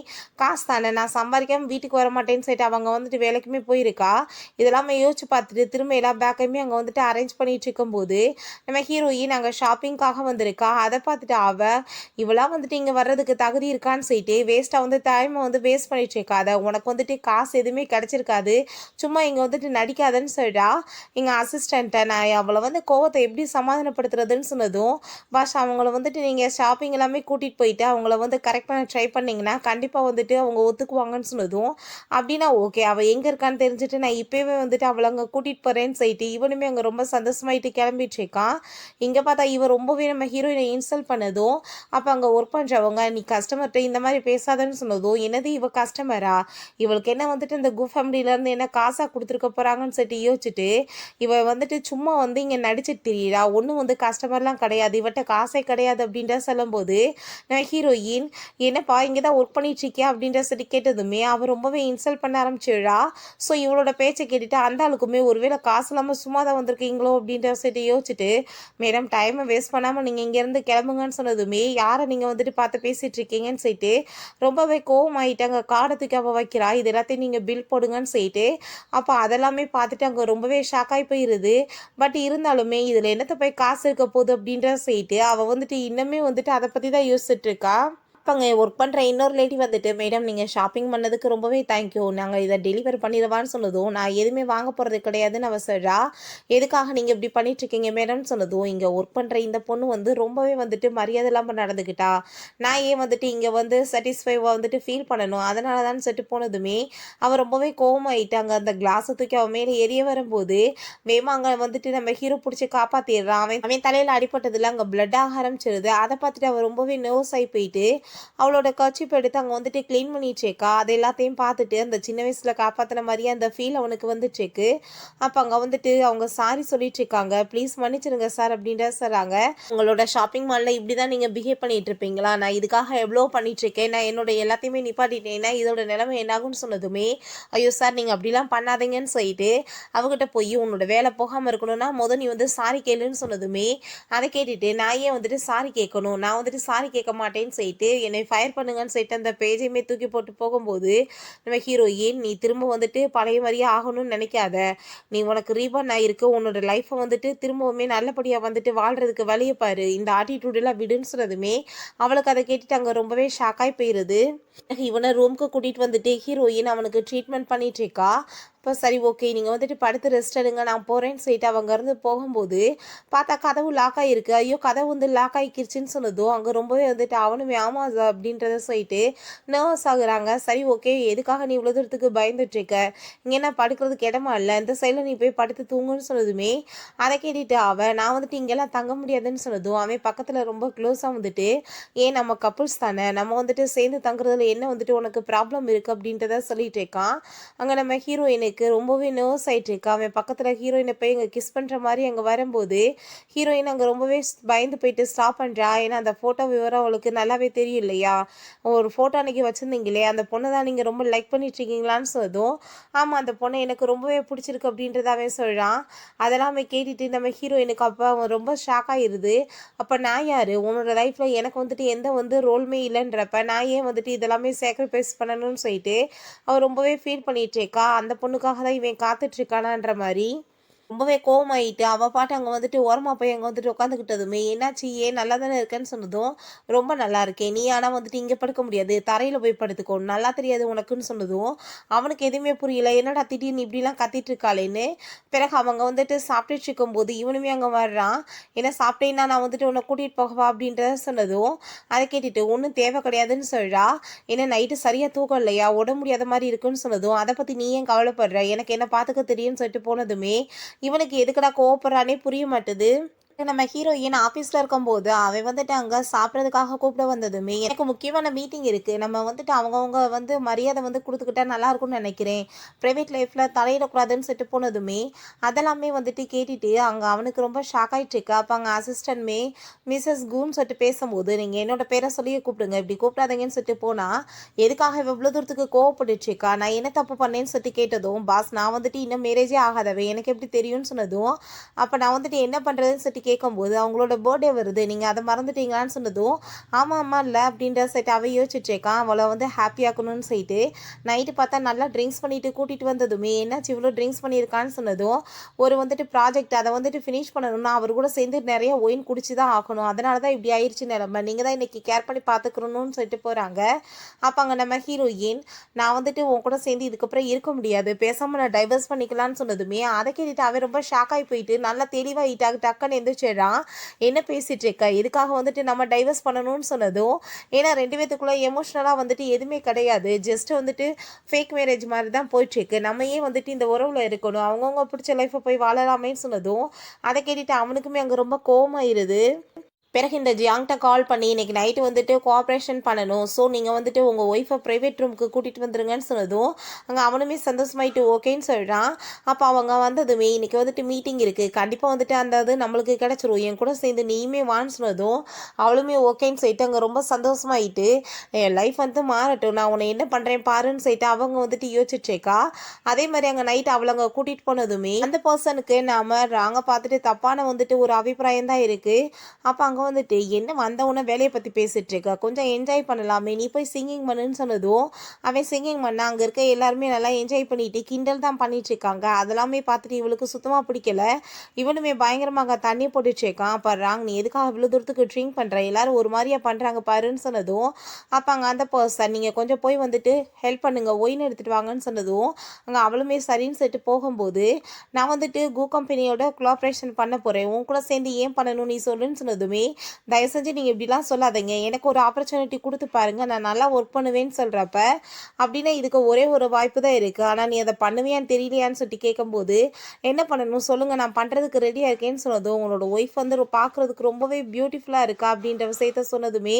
காசு தானே நான் சம்பாதிக்காமல் வீட்டுக்கு வர மாட்டேன்னு சொல்லிட்டு அவங்க வந்துட்டு வேலைக்குமே போயிருக்கா. இதெல்லாமே யோசிச்சு பார்த்துட்டு திரும்ப எல்லா பேக்கையுமே அங்கே வந்துட்டு அரேஞ்ச் பண்ணிட்டு இருக்கும்போது நம்ம ஹீரோயின் அங்கே ஷாப்பிங்காக வந்திருக்கா. அதை பார்த்துட்டு இவளாம் வந்துட்டு இங்கே வர்றதுக்கு தகுதி இருக்கான்னு சொல்லிட்டு வேஸ்ட்டாக வந்து டைமை வந்து வேஸ்ட் பண்ணிட்டு இருக்காத, உனக்கு வந்துட்டு காசு எதுவுமே கிடச்சிருக்காது, சும்மா இங்கே வந்துட்டு நடிக்காதன்னு சொல்லிட்டா எங்கள் அசிஸ்டண்ட்டை. நான் அவளை வந்து கோவத்தை எப்படி சமாதானப்படுத்துறதுன்னு சொன்னதும், பாஷா அவங்கள வந்துட்டு நீங்கள் ஷாப்பிங் எல்லாமே கூட்டிகிட்டு போயிட்டு அவங்கள வந்து கரெக்ட் பண்ண ட்ரை பண்ணிங்கன்னா கண்டிப்பாக வந்துட்டு அவங்க ஒத்துக்குவாங்கன்னு சொன்னதும், அப்படின்னா ஓகே அவள் எங்கே இருக்கான்னு தெரிஞ்சுட்டு நான் இப்போவே வந்துட்டு அவளை அங்கே கூட்டிகிட்டு போகிறேன்னு சொல்லிட்டு இவனுமே அங்கே ரொம்ப சந்தோஷமாயிட்டு கிளம்பிட்டு இருக்கான். இங்கே பார்த்தா இவன் ரொம்பவே நம்ம ஹீரோயினை இன்சல்ட் பண்ணதும், அப்போ அங்கே ஒர்க் பண்ணுறவங்க நீ கஸ்டமர்கிட்ட இந்த மாதிரி பேசாதன்னு சொன்னதும், என்னது இவ கஸ்டமரா, இவளுக்கு என்ன வந்துட்டு இந்த குட் ஃபேமிலியிலேருந்து என்ன காசாக கொடுத்துருக்க போகிறாங்கன்னு சொல்லிட்டு யோசிச்சுட்டு இவ வந்துட்டு சும்மா வந்து இங்கே நடிச்சிட்டு தெரியுறா, ஒன்றும் வந்து கஸ்டமர்லாம் கிடையாது, இவட்ட காசே கிடையாது அப்படின்ற சொல்லும்போது நம்ம ஹீரோயின் என்னப்பா இங்கே தான் ஒர்க் பண்ணிட்டு இருக்கியா அப்படின்ற சொல்லி கேட்டதுமே அவள் ரொம்பவே இன்சல்ட் பண்ண ஆரம்பிச்சிடுறா. ஸோ இவளோட பேச்சை கேட்டுட்டு அந்த ஆளுக்குமே ஒருவேளை காசு இல்லாமல் சும்மா தான் வந்திருக்கீங்களோ அப்படின்ற சொல்லி யோசிச்சுட்டு, மேடம் டைமை வேஸ்ட் பண்ணாமல் நீங்கள் இங்கேருந்து கிளம்புங்கன்னு சொன்னதுமே யாரை நீங்கள் வந்துட்டு பார்த்து பேசிகிட்டு இருக்கீங்கன்னு சொல்லிட்டு ரொம்பவே கோவம் ஆகிட்டாங்க. காடத்துக்கு அவள் வைக்கிறா, இது எல்லாத்தையும் நீங்கள் பில் போடுங்கன்னு சொல்லிட்டு. அப்போ அதெல்லாமே பார்த்துட்டு அங்கே ரொம்பவே ஷாக்காகி போயிடுது. பட் இருந்தாலுமே இதில் என்னத்தை போய் காசு இருக்க போகுது அப்படின்ற சொல்லிட்டு அவள் வந்துட்டு இன்னுமே வந்துட்டு அதை பற்றி தான் யோசிச்சுட்டு இருக்கா. அப்போங்க ஒர்க் பண்ணுற இன்னொரு லேடி வந்துட்டு மேடம் நீங்கள் ஷாப்பிங் பண்ணதுக்கு ரொம்பவே தேங்க்யூ, நாங்கள் இதை டெலிவரி பண்ணிடுவான்னு சொன்னதும் நான் எதுவுமே வாங்க போகிறது கிடையாதுன்னு அவள் சொல்கிறா. எதுக்காக நீங்கள் இப்படி பண்ணிட்டுருக்கீங்க மேடம்னு சொன்னதும், இங்கே ஒர்க் பண்ணுற இந்த பொண்ணு வந்து ரொம்பவே வந்துட்டு மரியாதை இல்லாமல் நடந்துக்கிட்டா, நான் ஏன் வந்துட்டு இங்கே வந்து சாட்டிஸ்ஃபைவாக வந்துட்டு ஃபீல் பண்ணணும், அதனால தான் சொல்லிட்டு போனதுமே அவள் ரொம்பவே கோவமாயிட்டாங்க. அந்த கிளாஸை தூக்கி அவன் மேலே எரிய வரும்போது வேமா அங்கே வந்துட்டு நம்ம ஹீரோ பிடிச்சி காப்பாற்றிடுறான். அவன் அவன் தலையில் அடிப்பட்டதில் அங்கே பிளட் ஆக ஆரம்பிச்சிருது. அதை பார்த்துட்டு அவள் ரொம்பவே நர்வஸ் ஆகி போயிட்டு அவளோட கர்ச்சீப் எடுத்து அங்கே வந்துட்டு க்ளீன் பண்ணிட்டுருக்கா. அது எல்லாத்தையும் பார்த்துட்டு அந்த சின்ன வயசில் காப்பாற்றின மாதிரியே அந்த ஃபீல் அவனுக்கு வந்துட்டுருக்கு. அப்போ அங்கே வந்துட்டு அவங்க சாரி சொல்லிட்டு இருக்காங்க, ப்ளீஸ் மன்னிச்சிருங்க சார் அப்படின்ற சொல்கிறாங்க. உங்களோட ஷாப்பிங் மாலில் இப்படி தான் நீங்கள் பிஹேவ் பண்ணிட்டு இருப்பீங்களா, நான் இதுக்காக எவ்வளோ பண்ணிட்டுருக்கேன், நான் என்னோட எல்லாத்தையுமே நிப்பாட்டிட்டேன்னா இதோட நிலைமை என்னாகும்னு சொன்னதுமே, ஐயோ சார் நீங்கள் அப்படிலாம் பண்ணாதீங்கன்னு சொல்லிட்டு அவகிட்ட போய் உன்னோட வேலை போகாமல் இருக்கணும்னா நீ வந்து சாரி கேளுன்னு சொன்னதுமே, அதை கேட்டுட்டு நான் ஏன் வந்துட்டு சாரி கேட்கணும், நான் வந்துட்டு சாரி கேட்க மாட்டேன்னு சொல்லிட்டு என்னை ஃபயர் பண்ணுங்கன்னு சொல்லிட்டு அந்த பேஜையுமே தூக்கி போட்டு போகும்போது நம்ம ஹீரோயின் நீ திரும்ப வந்துட்டு பழைய மாதிரியே ஆகணும்னு நினைக்காத, நீ உனக்கு ரீபான் ஆகிருக்கு, உன்னோட லைஃப்பை வந்துட்டு திரும்பவுமே நல்லபடியாக வந்துட்டு வாழ்கிறதுக்கு வழியை பாரு, இந்த ஆட்டிடியூடெல்லாம் விடுன்னு சொன்னதுமே அவளுக்கு அதை கேட்டுட்டு அங்கே ரொம்பவே ஷாக்காகி போயிடுது. இவனை ரூமுக்கு கூட்டிகிட்டு வந்துட்டு ஹீரோயின் அவனுக்கு ட்ரீட்மெண்ட் பண்ணிட்டு இருக்கா. இப்போ சரி ஓகே நீங்கள் வந்துட்டு படுத்து ரெஸ்ட் எடுங்க நான் போகிறேன்னு சொல்லிட்டு அவங்க இருந்து போகும்போது பார்த்தா கதவு லாக் ஆகிருக்கு. ஐயோ கதவு வந்து லாக் ஆகிக்கிருச்சின்னு சொன்னதும் அங்கே ரொம்பவே வந்துட்டு அவனுமே ஆமாம் அப்படின்றத சொல்லிட்டு நர்வஸ் ஆகுறாங்க. சரி ஓகே எதுக்காக நீ இவ்வளோ தூரத்துக்கு பயந்துட்டுருக்க, இங்கே என்ன படுக்கிறதுக்கு இடமா இல்லை, இந்த சைடில் நீ போய் படுத்து தூங்குன்னு சொன்னதுமே அதை கேட்டுட்டு நான் வந்துட்டு இங்கெல்லாம் தங்க முடியாதுன்னு சொன்னதும் அவன் பக்கத்தில் ரொம்ப க்ளோஸாக வந்துட்டு ஏன் நம்ம கப்புள்ஸ் தானே, நம்ம வந்துட்டு சேர்ந்து தங்குறதுல என்ன வந்துட்டு உனக்கு ப்ராப்ளம் இருக்குது அப்படின்றத சொல்லிட்டு இருக்கான். அங்கே நம்ம ஹீரோயினுக்கு ரொம்பவே நர்வஸ் ஆகிட்டு இருக்கா. அவன் பக்கத்தில் ஹீரோயினை போய் இங்கே கிஸ் பண்ணுற மாதிரி அங்கே வரும்போது ஹீரோயின் அங்கே ரொம்பவே பயந்து போயிட்டு ஸ்டாப் பண்ணுறா. ஏன்னா அந்த ஃபோட்டோ விவரம் அவளுக்கு நல்லாவே தெரியும் இல்லையா, ஒரு ஃபோட்டோ அன்றைக்கி வச்சுருந்தீங்களே அந்த பொண்ணை தான் நீங்கள் ரொம்ப லைக் பண்ணிட்டுருக்கீங்களான்னு சொன்னதும் ஆமாம் அந்த பொண்ணை எனக்கு ரொம்பவே பிடிச்சிருக்கு அப்படின்றத அவன் சொல்கிறான். அதெல்லாம் கேட்டுட்டு நம்ம ஹீரோயினுக்கு அப்போ அவன் ரொம்ப ஷாக் ஆகிடுது. அப்போ நான் யார், உன்னோட லைஃப்பில் எனக்கு வந்துட்டு எந்த வந்து ரோல்மே இல்லைன்றப்ப நான் ஏன் வந்துட்டு இதெல்லாமே சாக்ரிஃபைஸ் பண்ணணும்னு சொல்லிட்டு அவள் ரொம்பவே ஃபீல் பண்ணிகிட்டு இருக்கா. அந்த பொண்ணுக்காக தான் இவன் காத்துட்ருக்கானான்ற மாதிரி ரொம்பவே கோவமாயிட்டு அவள் பாட்டு அங்கே வந்துட்டு ஓரமாக போய் அங்கே வந்துட்டு உட்காந்துக்கிட்டதுமே என்னாச்சு ஏன் நல்லா தானே இருக்கேன்னு சொன்னதும் ரொம்ப நல்லா இருக்கேன், நீ ஆனால் வந்துட்டு இங்கே படுக்க முடியாது தரையில் போய் படுத்துக்கோ, நல்லா தெரியாது உனக்குன்னு சொன்னதும் அவனுக்கு எதுவுமே புரியல, என்னடா திடீர்னு இப்படிலாம் கத்திட்டு இருக்காளேன்னு. பிறகு அவங்க வந்துட்டு சாப்பிட்டுட்டு இருக்கும்போது இவனுமே அங்கே வர்றான். ஏன்னா சாப்பிட்டேன்னா நான் வந்துட்டு உன்னை கூட்டிகிட்டு போகவா அப்படின்றத சொன்னதும் அதை கேட்டுட்டு ஒன்றும் தேவை கிடையாதுன்னு சொல்கிறா. ஏன்னா நைட்டு சரியாக தூக்கம் இல்லையா, உட முடியாத மாதிரி இருக்குன்னு சொன்னதும் அதை பற்றி நீ ஏன் கவலைப்படுற, எனக்கு என்ன பார்த்துக்க தெரியும்னு சொல்லிட்டு போனதுமே இவனுக்கு எதுக்குடா கோவப்படுறானே புரிய மாட்டுது. நம்ம ஹீரோயின் ஆஃபீஸில் இருக்கும்போது அவன் வந்துட்டு அங்கே சாப்பிட்றதுக்காக கூப்பிட வந்ததுமே எனக்கு முக்கியமான மீட்டிங் இருக்குது, நம்ம வந்துட்டு அவங்கவுங்க வந்து மரியாதை வந்து கொடுத்துக்கிட்டா நல்லாயிருக்கும்னு நினைக்கிறேன், ப்ரைவேட் லைஃப்பில் தலையிடக்கூடாதுன்னு சொல்லிட்டு போனதுமே அதெல்லாமே வந்துட்டு கேட்டுட்டு அங்கே அவனுக்கு ரொம்ப ஷாக் ஆகிட்டு இருக்கு. அப்போ அங்கே அசிஸ்டன்ட்மே மிஸ்ஸஸ் கூன்னு சொல்லிட்டு பேசும்போது நீங்கள் என்னோட பேரை சொல்லியே கூப்பிடுங்க, இப்படி கூப்பிடாதீங்கன்னு சொல்லிட்டு போனால் எதுக்காக இவ்வளோ தூரத்துக்கு கோவப்பட்டுருக்கா, நான் என்ன தப்பு பண்ணேன்னு சொல்லிட்டு கேட்டதும் பாஸ் நான் வந்துட்டு இன்னும் மேரேஜே ஆகாதவே எனக்கு எப்படி தெரியும்னு சொன்னதும் அப்போ நான் வந்துட்டு என்ன பண்ணுறதுன்னு சொல்லிட்டு கேட்கும்போது அவங்களோட பர்த்டே வருது, நீங்கள் அதை மறந்துட்டீங்களான்னு சொன்னதும் ஆமாம் ஆமாம் இல்லை அப்படின்ற சைட்டு அவன் யோசிச்சுட்ருக்கான். அவளை வந்து ஹாப்பியாக்கணும்னு சொல்லிட்டு நைட்டு பார்த்தா நல்லா ட்ரிங்க்ஸ் பண்ணிட்டு கூட்டிகிட்டு வந்ததுமே என்னாச்சு இவ்வளோ ட்ரிங்க்ஸ் பண்ணியிருக்கான்னு சொன்னதும் ஒரு வந்துட்டு ப்ராஜெக்ட் அதை வந்துட்டு ஃபினிஷ் பண்ணணும்னா அவர் கூட சேர்ந்து நிறைய ஒயின் குடிச்சு தான் ஆகணும், அதனால தான் இப்படி ஆயிடுச்சு நிலமை, நீங்கள் தான் இன்றைக்கி கேர் பண்ணி பார்த்துக்கணும்னு சொல்லிட்டு போகிறாங்க. அப்போ அங்கே நம்ம ஹீரோயின் நான் வந்துட்டு உன் கூட சேர்ந்து இதுக்கப்புறம் இருக்க முடியாது, பேசாமல் நான் டைவர்ஸ் பண்ணிக்கலான்னு சொன்னதுமே அதை கேட்டுட்டு அவன் ரொம்ப ஷாக் ஆகி போயிட்டு நல்லா தெளிவாகிட்டாங்க. டக்குன்னு எந்திரிச்சிடறான். என்ன பேசிகிட்டு இருக்க, எதுக்காக வந்துட்டு நம்ம டைவர்ஸ் பண்ணணும்னு சொன்னதும் ஏன்னா 2 பேத்துக்குள்ளே எமோஷ்னலாக வந்துட்டு எதுவுமே கிடையாது, ஜஸ்ட் வந்துட்டு ஃபேக் மேரேஜ் மாதிரி தான் போயிட்டுருக்கு, நம்ம ஏன் வந்துட்டு இந்த உறவில் இருக்கணும், அவங்கவுங்க பிடிச்ச லைஃப்பை போய் வாழலாமேன்னு சொன்னதும் அதை கேட்டுட்டு அவனுக்குமே அங்கே ரொம்ப கோவமாயிருது. பிறகு இந்த ஜியாங்கிட்ட கால் பண்ணி இன்றைக்கி நைட்டு வந்துட்டு கோஆப்ரேஷன் பண்ணணும், ஸோ நீங்கள் வந்துட்டு உங்கள் ஒய்ஃபை ப்ரைவேட் ரூமுக்கு கூட்டிகிட்டு வந்துருங்கன்னு சொன்னதும் அங்கே அவனுமே சந்தோஷமாயிட்டு ஓகேன்னு சொல்கிறான். அப்போ அவங்க வந்ததுமே இன்றைக்கி வந்துட்டு மீட்டிங் இருக்குது, கண்டிப்பாக வந்துட்டு அந்த இது நம்மளுக்கு கிடச்சிரும், என் கூட சேர்ந்து நீயுமே வான்னு சொன்னதும் அவளுமே ஓகேன்னு சொல்லிட்டு அங்கே ரொம்ப சந்தோஷமாயிட்டு என் லைஃப் வந்து மாறட்டும், நான் உன்னை என்ன பண்ணுறேன் பாருன்னு சொல்லிட்டு அவங்க வந்துட்டு யோசிச்சுட்ருக்கா. அதே மாதிரி அங்கே நைட் அவளை அங்கே கூட்டிகிட்டு போனதுமே அந்த பர்சனுக்கு நாம் ராங்க பார்த்துட்டு தப்பான வந்துட்டு ஒரு அபிப்பிராயம் தான் இருக்குது. அப்போ அங்கே வந்துட்டு என்ன வந்தவொன்னே வேலையை பற்றி பேசிகிட்டு இருக்கா, கொஞ்சம் என்ஜாய் பண்ணலாமே, நீ போய் சிங்கிங் பண்ணுன்னு சொன்னதும் அவன் சிங்கிங் பண்ண அங்கே இருக்க எல்லாருமே நல்லா என்ஜாய் பண்ணிட்டு கிண்டல் தான் பண்ணிட்டு இருக்காங்க. அதெல்லாமே பார்த்துட்டு இவளுக்கு சுத்தமாக பிடிக்கல. இவனுமே பயங்கரமாக தண்ணி போட்டுட்ருக்கான். அப்போ ராங் நீ எதுக்காக இவ்வளோ தூரத்துக்கு ட்ரிங்க் பண்ணுற, எல்லாரும் ஒரு மாதிரியா பண்ணுறாங்க பாருன்னு சொன்னதும் அப்போ அங்கே அந்த பர்சன் நீங்கள் கொஞ்சம் போய் வந்துட்டு ஹெல்ப் பண்ணுங்க, ஒயின் எடுத்துகிட்டு வாங்கன்னு சொன்னதும் அங்கே அவளுமே சரின்னு சொல்லிட்டு போகும்போது நான் வந்துட்டு கோ கம்பெனியோட கொலாபரேஷன் பண்ண போகிறேன், உன் கூட சேர்ந்து ஏன் பண்ணணும் நீ சொல்லுன்னு சொன்னதுமே தயவு செஞ்சு நீங்கள் இப்படிலாம் சொல்லாதீங்க, எனக்கு ஒரு ஆப்பர்ச்சுனிட்டி கொடுத்து பாருங்கள், நான் நல்லா ஒர்க் பண்ணுவேன்னு சொல்கிறப்ப அப்படின்னா இதுக்கு ஒரே ஒரு வாய்ப்பு தான் இருக்குது, ஆனால் நீ அதை பண்ணுவியான்னு தெரியலையான்னு சொல்லிட்டு கேட்கும்போது என்ன பண்ணணும் சொல்லுங்கள், நான் பண்ணுறதுக்கு ரெடியாக இருக்கேன்னு சொன்னதும் உங்களோட ஒய்ஃப் வந்து பார்க்குறதுக்கு ரொம்பவே பியூட்டிஃபுல்லாக இருக்கா அப்படின்ற விஷயத்த சொன்னதுமே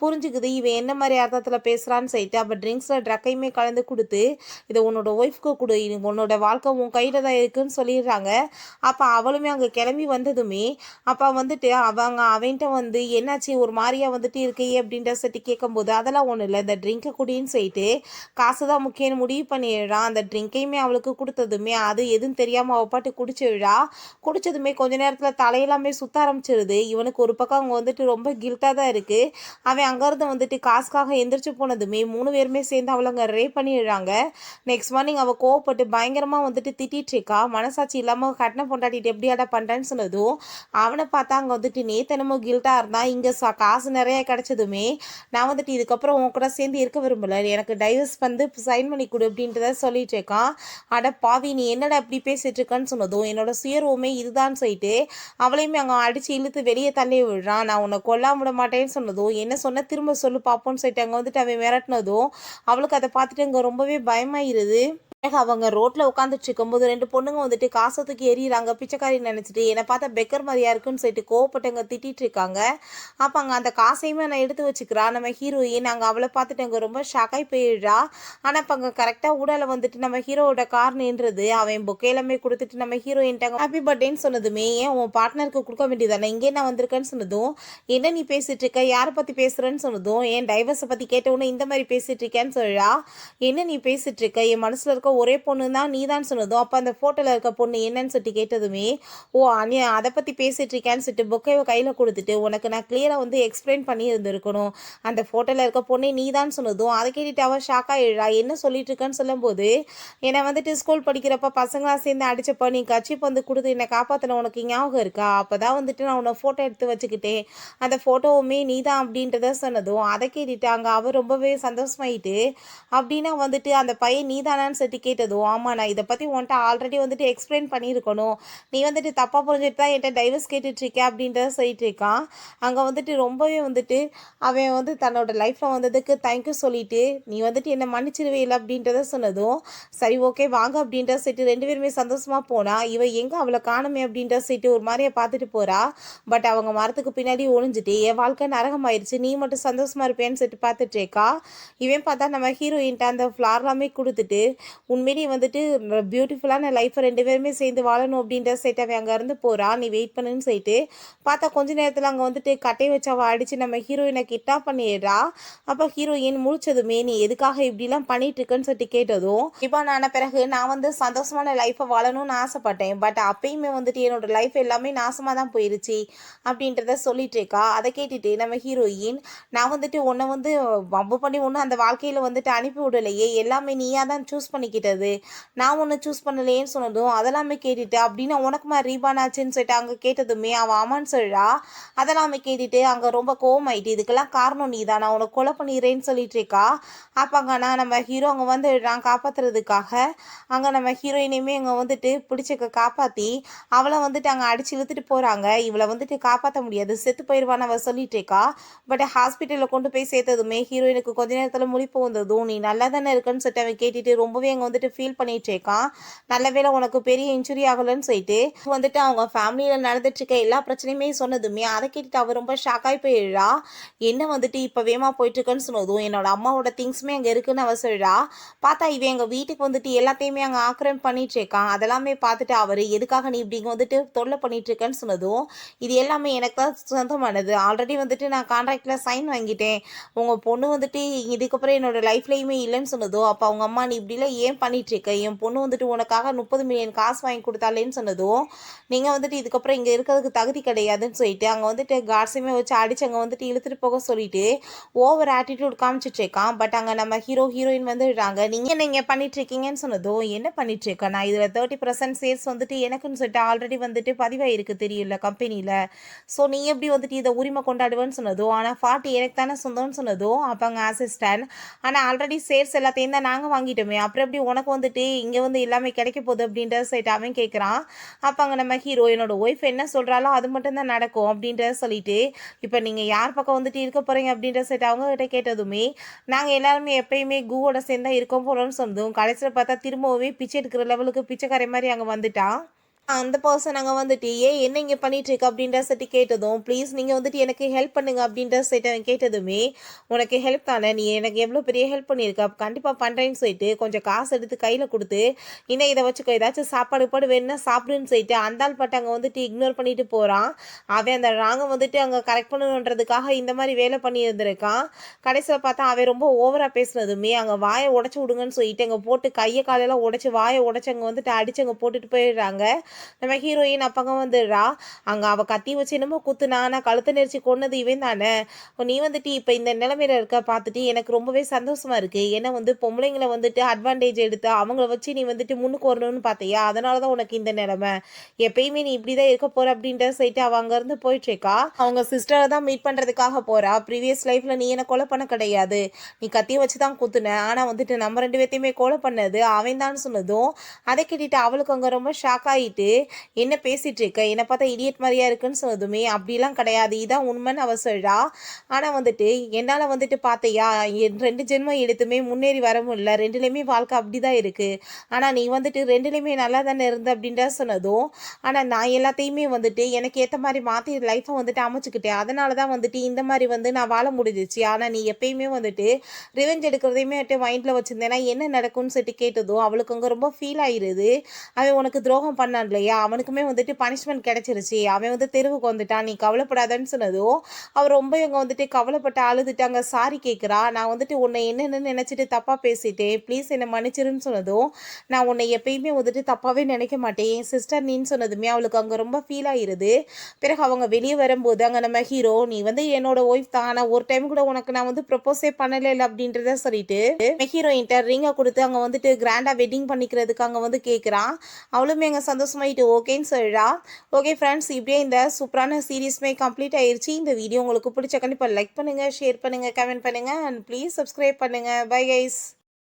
புரிஞ்சுக்குது இவன் என்ன மாதிரி அர்த்தத்தில் பேசுகிறான்னு சொல்லிட்டு அப்போ ட்ரிங்க்ஸில் ட்ரக்கையுமே கலந்து கொடுத்து இதை உன்னோட ஒய்ஃப்க்கு கொடு, உன்னோட வாழ்க்கை உன் கையில் தான் இருக்குன்னு சொல்லிடுறாங்க. அப்போ அவளுமே அங்கே கிளம்பி வந்ததுமே அப்போ வந்துட்டு அவன்கிட்ட வந்து என்னாச்சு ஒரு மாதிரியா வந்துட்டு இருக்கே அப்படின்ற சட்டி கேட்கும்போது அதெல்லாம் ஒன்றும் இல்லை, இந்த ட்ரிங்கை குடின்னு சொல்லிட்டு காசு தான் முக்கியம்னு முடிவு பண்ணிடுறான். அந்த ட்ரிங்கையுமே அவளுக்கு கொடுத்ததுமே அது எதுவும் தெரியாமல் அவள் பாட்டு குடிச்சிடுறா. குடிச்சதுமே கொஞ்ச நேரத்தில் தலையெல்லாமே சுத்த ஆரம்பிச்சிருது. இவனுக்கு ஒரு பக்கம் அவங்க வந்துட்டு ரொம்ப கில்ட்டாக தான் இருக்குது. அவன் அங்கேருந்து வந்துட்டு காசுக்காக எந்திரிச்சு போனதுமே 3 பேருமே சேர்ந்து அவளை அங்கே ரேப் பண்ணிடுறாங்க. நெக்ஸ்ட் மார்னிங் அவள் கோவப்பட்டு பயங்கரமாக வந்துட்டு திட்டிட்டு இருக்கா. மனசாட்சி இல்லாமல் கட்டணை பொண்டாட்டிட்டு எப்படியாடா பண்ணுறேன்னு சொன்னதும் அவனை பார்த்தா அங்கே வந்துட்டு நேத்தனமும் கில்ட்டாக இருந்தால் இங்கே காசு நிறைய கிடச்சதுமே நான் வந்துட்டு இதுக்கப்புறம் உன் கூட சேர்ந்து இருக்க விரும்பலை, எனக்கு டைவர்ஸ் வந்து சைன் பண்ணி கொடு அப்படின்றத சொல்லிட்டு இருக்கான். அட பாவி நீ என்னடா இப்படி பேசிட்டு இருக்கான்னு சொன்னதும் என்னோட சுயர்வமே இதுதான் சொல்லிட்டு அவளையுமே அங்கே அடித்து இழுத்து வெளியே தள்ளி விடுறான். நான் உன்னை கொல்லாம விட மாட்டேன்னு சொன்னதும் என்ன சொன்ன திரும்ப சொல்லு பார்ப்போன்னு சொல்லிட்டு அங்கே வந்துட்டு அவன் மிரட்டினதும் அவளுக்கு அதை பார்த்துட்டு அங்கே ரொம்பவே பயமாயிருது. அவங்க ரோட்ல உட்காந்துட்டு இருக்கும்போது 2 பொண்ணுங்க வந்துட்டு காசத்துக்கு எறிகிறாங்க, பிச்சைக்காரி நினைச்சிட்டு என்னை பார்த்தா பெக்கர் மாதிரியா இருக்குன்னு சொல்லிட்டு கோவப்பட்டு திட்டிட்டு இருக்காங்க. அப்போ அங்கே அந்த காசையுமே நான் எடுத்து வச்சுக்கிறா நம்ம ஹீரோயின். அங்கே அவளை பார்த்துட்டு அங்கே ரொம்ப ஷாக்காகி போயிடுறா. ஆனால் இப்போ அங்கே கரெக்டாக ஊடால வந்துட்டு நம்ம ஹீரோவோட கார் நின்றது. அவன் பொக்கே எல்லாமே கொடுத்துட்டு நம்ம ஹீரோயின்ட்டாங்க ஹாப்பி பர்த்டேன்னு சொன்னதுமே ஏன் உன் பார்ட்னருக்கு கொடுக்க வேண்டியதானே, இங்கே நான் வந்திருக்கேன்னு சொன்னதும் என்ன நீ பேசிட்டு இருக்க, யாரை பற்றி பேசுகிறேன்னு சொன்னதும் என் டைவர்ஸை பற்றி கேட்டவுடனே இந்த மாதிரி பேசிட்டு இருக்கேன்னு சொல்கிறா. என்ன நீ பேசிட்டு இருக்க, என் மனசில் இருக்க ஒரே பொண்ணு தான் நீ தான் சொன்னதும் அப்போ அந்த ஃபோட்டோவில் இருக்க பொண்ணு என்னன்னு சொல்லிட்டு கேட்டதுமே ஓ நீ அதை பற்றி பேசிகிட்டு இருக்கேன்னு சொல்லிட்டு பொக்கையை கையில் கொடுத்துட்டு உனக்கு நான் கிளியராக வந்து எக்ஸ்பிளைன் பண்ணி இருந்திருக்கணும், அந்த ஃபோட்டோவில் இருக்க பொண்ணே நீ தான் சொன்னதும் அதை கேட்டுட்டு அவள் ஷாக்காகிடுறா. என்ன சொல்லிட்டு இருக்கேன்னு சொல்லும்போது என்னை வந்துட்டு ஸ்கூல் படிக்கிறப்ப பசங்களாம் சேர்ந்து அடிச்சப்போ நீ கட்சி வந்து கொடுத்து என்னை காப்பாற்றின உனக்கு ஞாபகம் இருக்கா, அப்போ தான் வந்துட்டு நான் உன்னை ஃபோட்டோ எடுத்து வச்சுக்கிட்டேன், அந்த ஃபோட்டோவுமே நீ தான் அப்படின்றத சொன்னதும் அதை கேட்டுட்டாங்க. அவள் ரொம்பவே சந்தோஷமாயிட்டு அப்படின்னா வந்துட்டு அந்த பையன் நீ தானான்னு சொல்லிட்டு கேட்டதும் ஆமாம் நான் இதை பற்றி உன்ட்ட ஆல்ரெடி வந்துட்டு எக்ஸ்பிளைன் பண்ணியிருக்கணும், நீ வந்துட்டு தப்பாக புரிஞ்சுட்டு தான் என்கிட்ட டைவர்ஸ் கேட்டுட்ருக்கேன் அப்படின்றத சொல்லிட்டு இருக்கான். அங்கே வந்துட்டு ரொம்பவே வந்துட்டு அவன் வந்து தன்னோட லைஃப்பில் வந்ததுக்கு தேங்க்யூ சொல்லிட்டு நீ வந்துட்டு என்னை மன்னிச்சிருவே இல்லை அப்படின்றத சொன்னதும் சரி ஓகே வாங்க அப்படின்றத சொல்லிட்டு 2 பேருமே சந்தோஷமாக போனா. இவன் எங்கே அவளை காணுமே அப்படின்றத சொல்லிட்டு ஒரு மாதிரியை பார்த்துட்டு போகிறா. பட் அவங்க மரத்துக்கு பின்னாடி ஒளிஞ்சிட்டு என் வாழ்க்கை நரகமாயிருச்சு, நீ மட்டும் சந்தோஷமாக இருப்பேன்னு சொல்லிட்டு பார்த்துட்டு இருக்கா. இவன் பார்த்தா நம்ம ஹீரோயின்ட்ட அந்த ஃப்ளார்லாமே கொடுத்துட்டு உண்மையிலேயே வந்துட்டு பியூட்டிஃபுல்லான லைஃப்பை 2 பேருமே சேர்ந்து வாழணும் அப்படின்ற சைட் அவன் அங்கேருந்து போகிறா, நீ வெயிட் பண்ணுன்னு சொல்லிட்டு. பார்த்தா கொஞ்ச நேரத்தில் அங்கே வந்துட்டு கட்டையை வச்சு அவள் அடித்து நம்ம ஹீரோயினை கிட்னாப் பண்ணிடுறா. அப்போ ஹீரோயின் முழிச்சதுமே நீ எதுக்காக இப்படிலாம் பண்ணிட்டு இருக்கேன்னு சொல்லிட்டு கேட்டதும், இப்போ ஆன பிறகு நான் வந்து சந்தோஷமான லைஃப்பை வாழணும்னு ஆசைப்பட்டேன், பட் அப்பயுமே வந்துட்டு என்னோட லைஃப் எல்லாமே நாசமாக தான் போயிருச்சு அப்படின்றத சொல்லிட்டு இருக்கா. அதை கேட்டுட்டு நம்ம ஹீரோயின், நான் வந்துட்டு உன்னை வந்து வம்பு பண்ணி ஒன்றும் அந்த வாழ்க்கையில் வந்துட்டு அனுப்பி விடலையே, எல்லாமே நீயா தான் சூஸ் பண்ணிக்கிட்டது, நான் ஒன்று சூஸ் பண்ணலையேன்னு சொன்னதும் அதெல்லாமே கேட்டுட்டு அப்படின்னா உனக்குமா ரீபான் ஆச்சுன்னு சொல்லிட்டு அங்கே கேட்டதுமே அவன் ஆமான்னு சொல்றா. அதெல்லாமே கேட்டுட்டு அங்கே ரொம்ப கோவமாயிட்டு, இதுக்கெல்லாம் காரணம் நீ தான், நான் உனக்கு கொலை பண்ணிடுறேன்னு சொல்லிட்டு இருக்கா. அப்போங்கன்னா நம்ம ஹீரோ அங்கே வந்து நான் காப்பாற்றுறதுக்காக அங்கே நம்ம ஹீரோயினையுமே அங்கே வந்துட்டு பிடிச்ச காப்பாற்றி அவளை வந்துட்டு அங்கே அடிச்சு இழுத்துட்டு போகிறாங்க. இவளை வந்துட்டு காப்பாற்ற முடியாது, செத்து போயிடுவான்னு அவள் சொல்லிட்டு இருக்கா. பட் ஹாஸ்பிட்டலில் கொண்டு போய் சேர்த்ததுமே ஹீரோயினுக்கு கொஞ்ச நேரத்தில் முழிப்பு வந்ததும் நீ நல்லா தானே இருக்குன்னு சொல்லிட்டு அவன் கேட்டுட்டு ரொம்பவே அங்கே வந்துட்டு ஃபீல் பண்ணிட்டு இருக்கான். நல்ல வேளை உனக்கு பெரிய இன்ஜுரி ஆகலைன்னு சொல்லிட்டு வந்துட்டு அவங்க ஃபேமிலியில் நடந்துட்டு இருக்க எல்லா பிரச்சனையுமே சொன்னதுமே அதை கேட்டுட்டு அவள் ரொம்ப ஷாக்காகி போயிடுறா. என்ன வந்துட்டு இப்போ வேகமாக போயிட்டுருக்குன்னு சொன்னதும் என்னோட அம்மாவோட திங்ஸுமே அங்கே இருக்குன்னு அவள் சொல்கிறா. பார்த்தா இவன் எங்கள் வீட்டுக்கு வந்துட்டு எல்லாத்தையுமே அங்கே ஆக்கிரமிப்பு பண்ணிட்டு இருக்கான். அதெல்லாமே பார்த்துட்டு அவர் எதுக்காக நீ இப்படி வந்துட்டு தொல்லை பண்ணிட்டு இருக்கேன்னு சொன்னதும் இது எல்லாமே எனக்கு தான் சொந்தமானது, ஆல்ரெடி வந்துட்டு நான் கான்ட்ராக்டில் சைன் வாங்கிட்டேன், உங்கள் பொண்ணு வந்துட்டு இதுக்கப்புறம் என்னோட லைஃப்லேயுமே இல்லைன்னு சொன்னதும் அப்போ அவங்க அம்மா நீ இப்படிலாம் ஏன் பண்ணிட்டு இருக்க, என் பொண்ணு வந்துட்டு உனக்காக 30 மில்லியன் காசு வாங்கி கொடுத்தாலேன்னு சொன்னதும் நீங்கள் வந்துட்டு இதுக்கப்புறம் இங்கே இருக்கிறதுக்கு தகுதி கிடையாதுன்னு சொல்லிட்டு அங்கே வந்துட்டு கார்ஸையுமே வச்சு அடிச்சு அங்கே வந்துட்டு இழுத்துட்டு போக சொல்லிட்டு ஓவர் ஆட்டிடியூட் காமிச்சிட்டு இருக்கான். பட் அங்கே நம்ம ஹீரோயின் வந்துடுறாங்க. நீங்கள் பண்ணிட்டு இருக்கீங்கன்னு சொன்னதும் என்ன பண்ணிட்டு இருக்கேன் நான் இதில் 30% சேல்ஸ் வந்துட்டு எனக்குன்னு சொல்லிட்டு ஆல்ரெடி வந்துட்டு பதிவாயிருக்கு தெரியல கம்பெனியில், ஸோ நீ எப்படி வந்துட்டு இதை உரிமை கொண்டாடுவேன்னு சொன்னதும் ஆனால் 40 எனக்கு தானே சொந்தம்னு சொன்னதும் அப்போ அங்கே அசிஸ்டன்ட் ஆனால் ஆல்ரெடி சேல்ஸ் எல்லாத்தையும் தான் நாங்கள் வாங்கிட்டோமே, அப்புறம் எப்படி உனக்கு வந்துட்டு இங்கே வந்து எல்லாமே கிடைக்க போகுது அப்படின்ற சைட் அவன் கேட்குறான். அப்போ அங்கே நம்ம ஹீரோயினோட ஒய்ஃப் என்ன சொல்கிறாலோ அது மட்டும் தான் நடக்கும் அப்படின்றத சொல்லிட்டு இப்போ நீங்கள் யார் பக்கம் வந்துட்டு இருக்க போகிறீங்க அப்படின்ற சைட் அவங்ககிட்ட கேட்டதுமே நாங்கள் எல்லாருமே எப்பயுமே கூவோட சேர்ந்தா இருக்கோம் போகிறோம்னு சொன்னதும் கடைசியில் பார்த்தா திரும்பவுமே பிச்சை எடுக்கிற லெவலுக்கு பிச்சைக்காரை மாதிரி அங்கே வந்துட்டான். அந்த பர்சன் அங்கே வந்துட்டு ஏன் என்ன இங்கே பண்ணிட்டு இருக்கு அப்படின்ற சட்டி கேட்டதும் ப்ளீஸ் நீங்கள் வந்துட்டு எனக்கு ஹெல்ப் பண்ணுங்க அப்படின்ற சைட்டை கேட்டதுமே உனக்கு ஹெல்ப் தானே, நீ எனக்கு எவ்வளோ பெரிய ஹெல்ப் பண்ணியிருக்க, கண்டிப்பாக பண்ணுறேன்னு சொல்லிட்டு கொஞ்சம் காசு எடுத்து கையில் கொடுத்து இன்னும் இதை வச்சுக்கோ, ஏதாச்சும் சாப்பாடு வேணும்னா சாப்பிடுன்னு சொல்லிட்டு அந்த ஆள் பட்டு அங்கே வந்துட்டு இக்னோர் பண்ணிட்டு போகிறான். அவன் அந்த ராங்கை வந்துட்டு அங்கே கரெக்ட் பண்ணணுன்றதுக்காக இந்த மாதிரி வேலை பண்ணியிருந்திருக்கான். கடைசியில் பார்த்தா அவன் ரொம்ப ஓவராக பேசுனதுமே அங்கே வாயை உடச்சி விடுங்கன்னு சொல்லிட்டு அங்கே போட்டு கையை காலையெல்லாம் உடச்சி வாயை உடச்சி அங்கே வந்துட்டு அடிச்சு அங்கே போட்டுட்டு போயிடுறாங்க. நம்ம ஹீரோயின் அப்பங்க வந்துடுறா. அங்கே அவள் கத்தி வச்சு என்னமோ குத்துனா நான் கழுத்தை நெரிச்சு கொன்னது இவன் தானே, நீ வந்துட்டு இப்போ இந்த நிலைமையில இருக்க பார்த்துட்டு எனக்கு ரொம்பவே சந்தோஷமா இருக்கு, ஏன்னா வந்து பொம்பளைங்களை வந்துட்டு அட்வான்டேஜ் எடுத்து அவங்கள வச்சு நீ வந்துட்டு முன்னுக்கு வரணும்னு பார்த்தியா, அதனால தான் உனக்கு இந்த நிலைமை, எப்பயுமே நீ இப்படி தான் இருக்க போற அப்படின்ற சைட்டு அவள் அங்கேருந்து போயிட்டு இருக்கா. அவங்க சிஸ்டரை தான் மீட் பண்ணுறதுக்காக போகிறா. ப்ரீவியஸ் லைஃப்பில் நீ என்ன கொலை பண்ண கிடையாது, நீ கத்தியை வச்சு தான் குத்துன, ஆனால் வந்துட்டு நம்ம 2 பேர்த்தையுமே கொலை பண்ணது அவன் தான் சொன்னதும் அதை கேட்டுட்டு அவளுக்கு அங்கே ரொம்ப ஷாக் ஆகிட்டு என்ன பேசிட்டு இருக்க, என்னை பார்த்தா இடியட் மாதிரியா இருக்குன்னு சொன்னதுமே அப்படிலாம் கிடையாது, இதான் உண்மைன்னு அவ சொல்றா. ஆனால் வந்துட்டு என்னால் வந்துட்டு பார்த்தையா 2 ஜென்மம் எடுத்துமே முன்னேறி வர முடியல, 2லேயுமே வாழ்க்கை அப்படிதான் இருக்கு, ஆனால் நீ வந்துட்டு 2லேயுமே நல்லா தானே இருந்த அப்படின்ற சொன்னதும் ஆனால் நான் எல்லாத்தையுமே வந்துட்டு எனக்கு ஏற்ற மாதிரி மாற்றி லைஃப்பை வந்துட்டு அமைச்சுக்கிட்டேன், அதனால தான் வந்துட்டு இந்த மாதிரி வந்து நான் வாழ முடிஞ்சிச்சு, ஆனால் நீ எப்பயுமே வந்துட்டு ரிவெஞ்ச் எடுக்கிறதையுமே மைண்டில் வச்சுருந்தேன்னா என்ன நடக்கும்னு சொல்லிட்டு கேட்டதும் அவளுக்கு அங்கே ரொம்ப ஃபீல் ஆயிடுது. அவன் உனக்கு துரோகம் பண்ணான் இல்லையா, அவனுக்குமே வந்துட்டு பனிஷ்மெண்ட் கிடைச்சிருச்சு, அவன் வந்து தெருவுக்கு வந்துட்டான், நீ கவலைப்படாதன்னு சொன்னதும் அவர் ரொம்ப இங்கே வந்துட்டு கவலைப்பட்டு அழுதுட்டு அங்கே சாரி கேட்குறா. நான் வந்துட்டு உன்னை என்னென்னு நினச்சிட்டு தப்பாக பேசிட்டேன், ப்ளீஸ் என்னை மன்னிச்சிருன்னு சொன்னதும் நான் உன்னை எப்பயுமே வந்துட்டு தப்பாகவே நினைக்க மாட்டேன் என் சிஸ்டர் நீன்னு சொன்னதுமே அவளுக்கு அங்கே ரொம்ப ஃபீல் ஆகிருது. பிறகு அவங்க வெளியே வரும்போது அங்கே நம்ம ஹீரோ நீ வந்து என்னோட ஒய்ஃப் தான், ஆனால் ஒரு டைம் கூட உனக்கு நான் வந்து ப்ரப்போஸே பண்ணலை இல்லை அப்படின்றத சொல்லிட்டு ஹீரோயின்ட்ட ரிங்கை கொடுத்து அங்கே வந்துட்டு கிராண்டாக வெட்டிங் பண்ணிக்கிறதுக்கு அங்கே வந்து கேட்குறான். அவளுமே அங்கே சந்தோஷமாயிட்டு ஓகேன்னு சொல்கிறா. ஓகே ஃப்ரெண்ட்ஸ், இப்படியே இந்த சூப்பரான சீரீஸ்மே கம்ப்ளீட் ஆயிடுச்சு. இந்த வீடியோ உங்களுக்கு பிடிச்ச கண்டிப்பாக லைக் பண்ணுங்கள், ஷேர் பண்ணுங்கள், கமெண்ட் பண்ணுங்கள் அண்ட் ப்ளீஸ் சப்ஸ்கிரைப் பண்ணுங்கள். Bye guys.